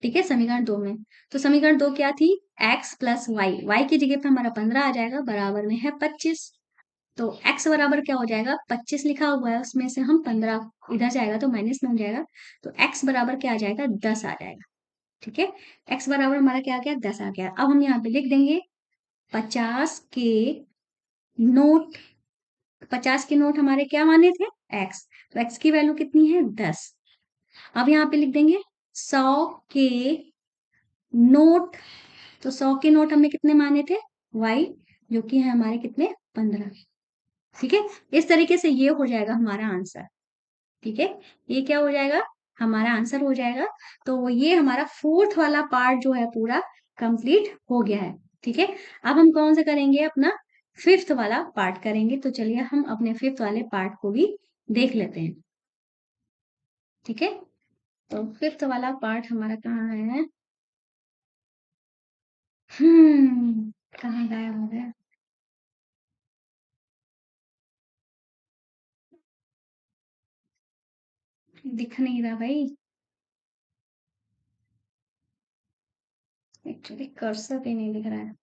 ठीक है, समीकरण 2 में, तो समीकरण 2 क्या थी, x प्लस वाई की जगह पे हमारा 15 आ जाएगा, बराबर में है 25। तो x बराबर क्या हो जाएगा, 25 लिखा हुआ है, उसमें से हम 15 इधर जाएगा तो माइनस में हो जाएगा, तो x बराबर क्या आ जाएगा, 10 आ जाएगा। ठीक है, x बराबर हमारा क्या आ गया, 10 आ गया। अब हम यहाँ पे लिख देंगे 50 के नोट, 50 के नोट हमारे क्या माने थे, x, तो x की वैल्यू कितनी है, 10। अब यहाँ पे लिख देंगे 100 के नोट, तो 100 के नोट हमने कितने माने थे, y, जो कि है हमारे कितने, 15। ठीक है, इस तरीके से ये हो जाएगा हमारा आंसर। ठीक है, ये क्या हो जाएगा, हमारा आंसर हो जाएगा। तो ये हमारा फोर्थ वाला पार्ट जो है पूरा कंप्लीट हो गया है। ठीक है, अब हम कौन सा करेंगे, अपना फिफ्थ वाला पार्ट करेंगे। तो चलिए हम अपने फिफ्थ वाले पार्ट को भी देख लेते हैं। ठीक है, तो फिफ्थ वाला पार्ट हमारा कहाँ है, कहाँ गायब हो गया, दिख नहीं रहा भाई, एक्चुअली कर्सर पे नहीं दिख रहा है।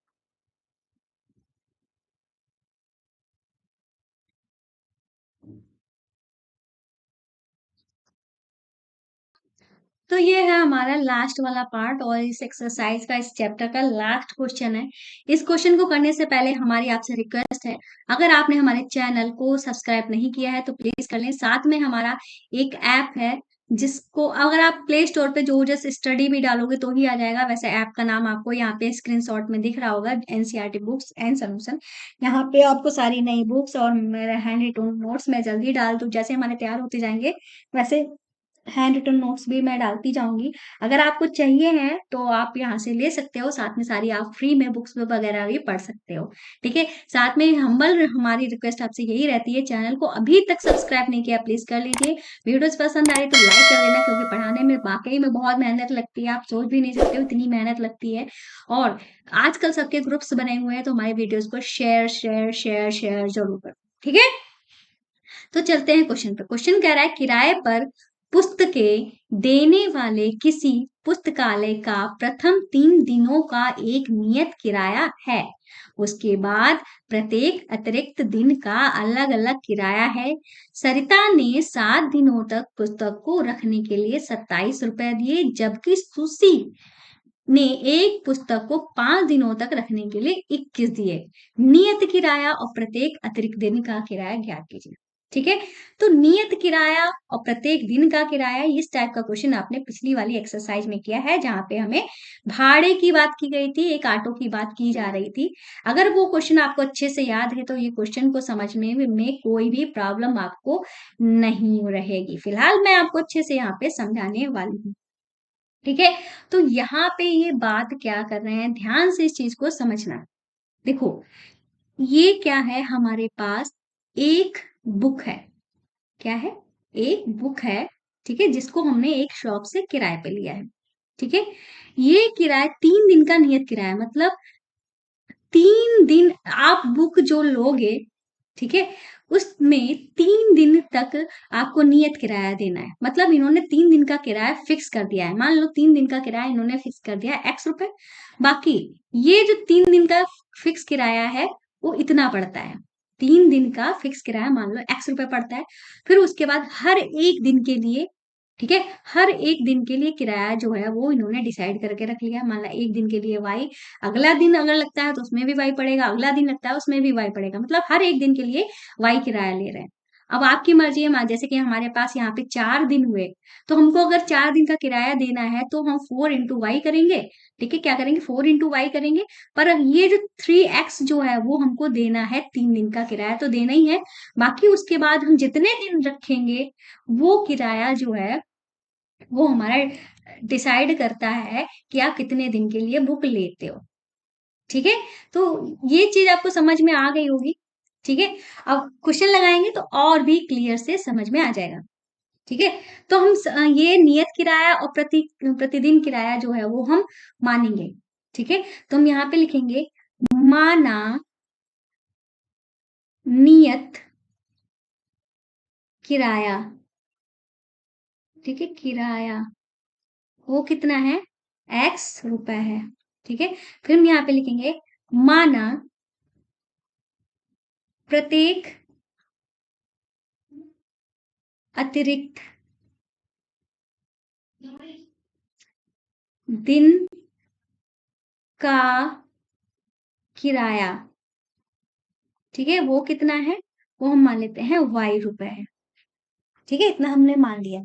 तो ये है हमारा लास्ट वाला पार्ट, और इस एक्सरसाइज का, इस चैप्टर का लास्ट क्वेश्चन है। इस क्वेश्चन को करने से पहले हमारी आपसे रिक्वेस्ट है, अगर आपने हमारे चैनल को सब्सक्राइब नहीं किया है तो प्लीज कर लें। साथ में हमारा एक ऐप है, जिसको अगर आप प्ले स्टोर पे जो जस्ट स्टडी भी डालोगे तो ही आ जाएगा। वैसे ऐप का नाम आपको यहाँ पे स्क्रीनशॉट में दिख रहा होगा, एनसीईआरटी बुक्स एंड सॉल्यूशन। यहाँ पे आपको सारी नई बुक्स और मेरे हैंड रिटन नोट्स मैं जल्दी डाल दूँ, जैसे हमारे तैयार होते जाएंगे वैसे हैंड रिटन नोट्स भी मैं डालती जाऊंगी। अगर आपको चाहिए है तो आप यहाँ से ले सकते हो, साथ में सारी आप फ्री में बुक्स वगैरह भी पढ़ सकते हो। ठीक है, साथ में हमारी रिक्वेस्ट आपसे यही रहती है, चैनल को अभी तक सब्सक्राइब नहीं किया प्लीज कर लीजिए। वीडियोस पसंद आए तो लाइक कर देना, क्योंकि पढ़ाने में वाकई में बहुत मेहनत लगती है, आप सोच भी नहीं सकते हो इतनी मेहनत लगती है। और आजकल सबके ग्रुप्स बने हुए हैं, तो हमारे वीडियोस को शेयर शेयर शेयर शेयर जरूर करो। ठीक है, तो चलते हैं क्वेश्चन पे। क्वेश्चन कह रहा है, किराए पर पुस्तकें देने वाले किसी पुस्तकालय का प्रथम 3 दिनों का एक नियत किराया है, उसके बाद प्रत्येक अतिरिक्त दिन का अलग अलग किराया है। सरिता ने 7 दिनों तक पुस्तक को रखने के लिए 27 रुपए दिए, जबकि सुसी ने एक पुस्तक को 5 दिनों तक रखने के लिए 21 दिए। नियत किराया और प्रत्येक अतिरिक्त दिन का किराया ज्ञात कीजिए। ठीक है, तो नियत किराया और प्रत्येक दिन का किराया, इस टाइप का क्वेश्चन आपने पिछली वाली एक्सरसाइज में किया है, जहां पे हमें भाड़े की बात की गई थी, एक ऑटो की बात की जा रही थी। अगर वो क्वेश्चन आपको अच्छे से याद है तो ये क्वेश्चन को समझने में कोई भी प्रॉब्लम आपको नहीं रहेगी। फिलहाल मैं आपको अच्छे से यहाँ पे समझाने वाली हूँ। ठीक है, तो यहाँ पे ये बात क्या कर रहे हैं, ध्यान से इस चीज को समझना। देखो, ये क्या है, हमारे पास एक बुक है, क्या है, एक बुक है। ठीक है, जिसको हमने एक शॉप से किराए पे लिया है। ठीक है, ये किराया 3 दिन का नियत किराया, मतलब 3 दिन आप बुक जो लोगे, ठीक है, उसमें 3 दिन तक आपको नियत किराया देना है। मतलब इन्होंने 3 दिन का किराया फिक्स कर दिया है, मान लो 3 दिन का किराया इन्होंने फिक्स कर दिया है x रुपए। बाकी ये जो 3 दिन का फिक्स किराया है वो इतना पड़ता है, 3 दिन का फिक्स किराया मान लो x रुपए पड़ता है। फिर उसके बाद हर एक दिन के लिए, ठीक है, हर एक दिन के लिए किराया जो है वो इन्होंने डिसाइड करके रख लिया। मान लो एक दिन के लिए वाई, अगला दिन अगर लगता है तो उसमें भी वाई पड़ेगा, अगला दिन लगता है उसमें भी वाई पड़ेगा, मतलब हर एक दिन के लिए वाई किराया ले रहे हैं। अब आपकी मर्जी है, जैसे कि हमारे पास यहाँ पे 4 दिन हुए, तो हमको अगर 4 दिन का किराया देना है तो हम 4 × वाई करेंगे। ठीक है, क्या करेंगे, 4 × वाई करेंगे। पर ये जो 3x जो है वो हमको देना है, 3 दिन का किराया तो देना ही है। बाकी उसके बाद हम जितने दिन रखेंगे वो किराया जो है वो हमारा डिसाइड करता है कि आप कितने दिन के लिए बुक लेते हो। ठीक है, तो ये चीज आपको समझ में आ गई होगी। ठीक है, अब क्वेश्चन लगाएंगे तो और भी क्लियर से समझ में आ जाएगा। ठीक है। तो हम ये नियत किराया और प्रतिदिन किराया जो है वो हम मानेंगे। ठीक है। तो हम यहाँ पे लिखेंगे माना नियत किराया। ठीक है, किराया वो कितना है, x रुपए है। ठीक है। फिर हम यहाँ पे लिखेंगे माना प्रत्येक अतिरिक्त दिन का किराया, ठीक है, वो कितना है, वो हम मान लेते हैं y रुपए है। ठीक है, इतना हमने मान लिया।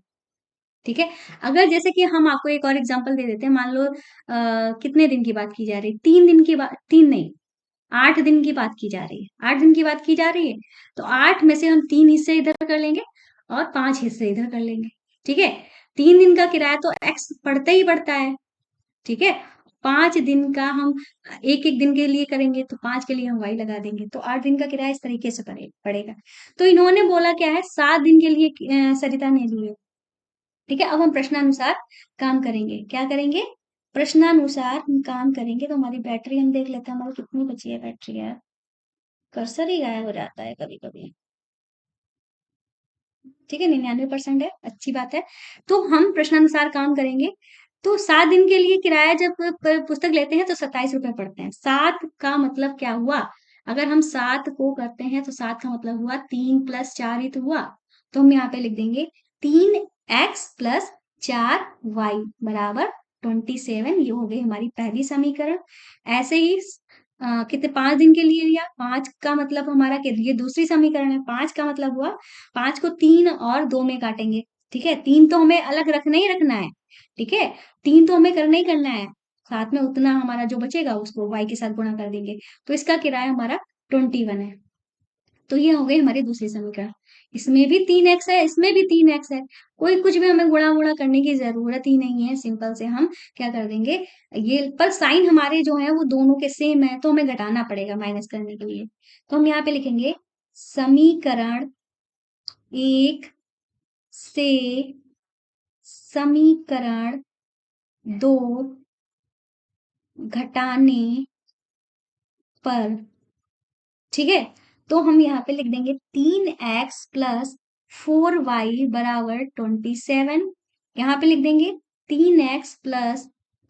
ठीक है। अगर जैसे कि हम आपको एक और एग्जांपल दे देते हैं, मान लो कितने दिन की बात की जा रही है, 3 दिन की बात, 3 नहीं, 8 दिन की बात की जा रही है, 8 दिन की बात की जा रही है। तो 8 में से हम 3 हिस्से इधर कर लेंगे और 5 हिस्से इधर कर लेंगे। ठीक है। 3 दिन का किराया तो एक्स बढ़ता ही बढ़ता है। ठीक है। 5 दिन का हम एक एक दिन के लिए करेंगे तो 5 के लिए हम वाई लगा देंगे, तो 8 दिन का किराया इस तरीके से पड़ेगा। तो इन्होंने बोला क्या है, 7 दिन के लिए सरिता ने लिए। ठीक है। अब हम प्रश्नानुसार काम करेंगे, क्या करेंगे, प्रश्नानुसार हम काम करेंगे। तो हमारी बैटरी हम देख लेते हैं, हमारी कितनी बची है बैटरी यार, कर्सर ही गायब हो जाता है कभी कभी। ठीक है, 99% है, अच्छी बात है। तो हम प्रश्नानुसार काम करेंगे। तो 7 दिन के लिए किराया जब पुस्तक लेते हैं तो 27 रुपए पड़ते हैं। 7 का मतलब क्या हुआ, अगर हम 7 को करते हैं तो 7 का मतलब हुआ 3 + 4 ही तो हुआ। तो हम यहाँ पे लिख देंगे 3x + 4y बराबर 27। ये हो गई हमारी पहली समीकरण। ऐसे ही कितने 5 दिन के लिए लिया, 5 का मतलब हमारा ये दूसरी समीकरण है। 5 का मतलब हुआ 5 को 3 और 2 में काटेंगे। ठीक है, 3 तो हमें अलग रखना ही रखना है। ठीक है, 3 तो हमें करना ही करना है, साथ में उतना हमारा जो बचेगा उसको y के साथ गुणा कर देंगे। तो इसका किराया हमारा 21 है। तो ये हो गई हमारी दूसरी समीकरण। इसमें भी 3x है, इसमें भी 3x है, कोई कुछ भी हमें गुणा वुणा करने की जरूरत ही नहीं है। सिंपल से हम क्या कर देंगे, ये पर साइन हमारे जो है वो दोनों के सेम है, तो हमें घटाना पड़ेगा माइनस करने के लिए। तो हम यहाँ पे लिखेंगे समीकरण 1 से समीकरण 2 घटाने पर। ठीक है। तो हम यहाँ पे लिख देंगे 3x + 4y बराबर 27। यहाँ पे लिख देंगे 3x +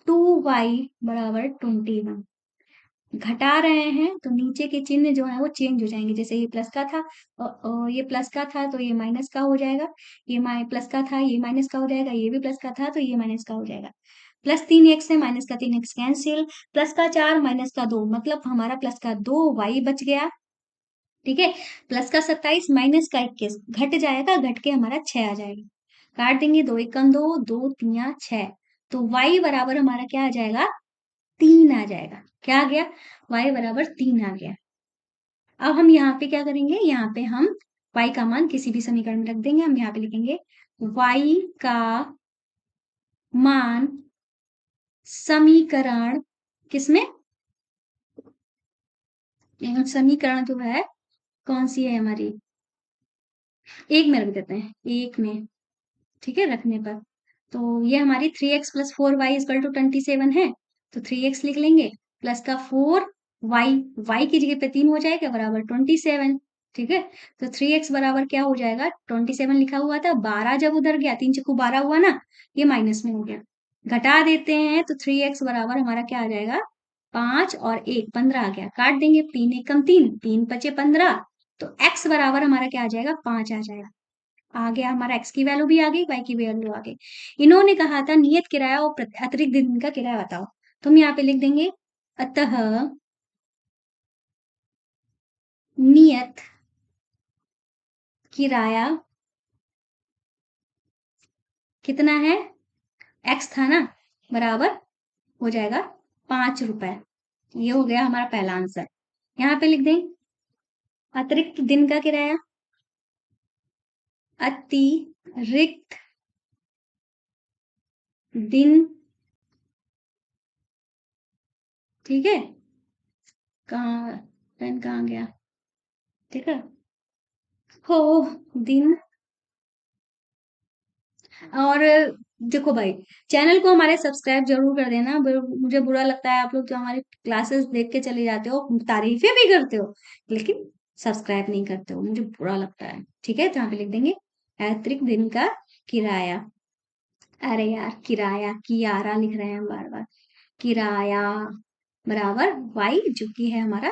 2y बराबर 21। घटा रहे हैं तो नीचे के चिन्ह जो है वो चेंज हो जाएंगे। जैसे ये प्लस का था और ये प्लस का था तो ये माइनस का हो जाएगा, ये प्लस का था ये माइनस का हो जाएगा, ये भी प्लस का था तो ये माइनस का हो जाएगा। +3x है, माइनस का 3x कैंसिल, +4 -2 मतलब हमारा +2y बच गया। ठीक है। +27 -21 घट जाएगा, घट के हमारा 6 आ जाएगा। काट देंगे, 2 × 2, 2 × 3 = 6। तो y बराबर हमारा क्या आ जाएगा, 3 आ जाएगा। क्या आ गया, y बराबर 3 आ गया। अब हम यहाँ पे क्या करेंगे, यहाँ पे हम y का मान किसी भी समीकरण में रख देंगे। हम यहाँ पे लिखेंगे y का मान समीकरण किसमें, समीकरण जो है कौन सी है हमारी, एक में रख देते हैं, एक में। ठीक है, रखने पर तो ये हमारी 3x + 4y = 27 है। तो 3x लिख लेंगे, प्लस का 4y, y की जगह पे 3 हो जाएगा बराबर 27। ठीक है। तो 3x बराबर क्या हो जाएगा, 27 लिखा हुआ था, 12 जब उधर गया, 3 × 12 हुआ ना, ये माइनस में हो गया। घटा देते हैं तो 3x बराबर हमारा क्या आ जाएगा, 5 और 1 15 आ गया। काट देंगे, 3 × 1 = 3, 3 × 5 = 15। तो x बराबर हमारा क्या आ जाएगा, 5 आ जाएगा। आ गया हमारा, x की वैल्यू भी आ गई, y की वैल्यू आ गई। इन्होंने कहा था नियत किराया और अतिरिक्त दिन का किराया बताओ। तो हम यहाँ पे लिख देंगे अतः नियत किराया कितना है, x था ना, बराबर हो जाएगा 5 रुपए। ये हो गया हमारा पहला आंसर। यहाँ पे लिख दें अतिरिक्त दिन का किराया, अतिरिक्त दिन। ठीक है, कहाँ पेन कहाँ गया, ठीक है, हो दिन और देखो भाई, चैनल को हमारे सब्सक्राइब जरूर कर देना। मुझे बुरा लगता है आप लोग जो हमारी क्लासेस देख के चले जाते हो, तारीफें भी करते हो, लेकिन सब्सक्राइब नहीं करते हो, मुझे बुरा लगता है। ठीक है, तो यहाँ पे लिख देंगे अतिरिक्त दिन का किराया। अरे यार, किराया कियारा लिख रहे हैं हम बार बार। किराया बराबर वाई, जो कि है हमारा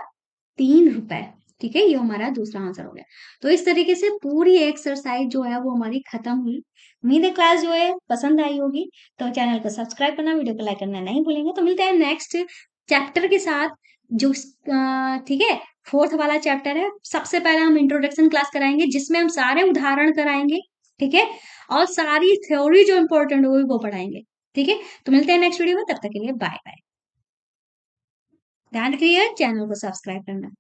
3 रुपए। ठीक है, ये हमारा दूसरा आंसर हो गया। तो इस तरीके से पूरी एक्सरसाइज जो है वो हमारी खत्म हुई। उम्मीद है क्लास जो है पसंद आई होगी। तो चैनल को सब्सक्राइब करना, वीडियो को लाइक करना नहीं भूलेंगे। तो मिलते हैं नेक्स्ट चैप्टर के साथ, जो ठीक है, फोर्थ वाला चैप्टर है। सबसे पहले हम इंट्रोडक्शन क्लास कराएंगे, जिसमें हम सारे उदाहरण कराएंगे। ठीक है, और सारी थ्योरी जो इंपॉर्टेंट होगी वो पढ़ाएंगे। ठीक है, तो मिलते हैं नेक्स्ट वीडियो में, तब तक के लिए बाय बाय। ध्यान रखिए चैनल को सब्सक्राइब करना।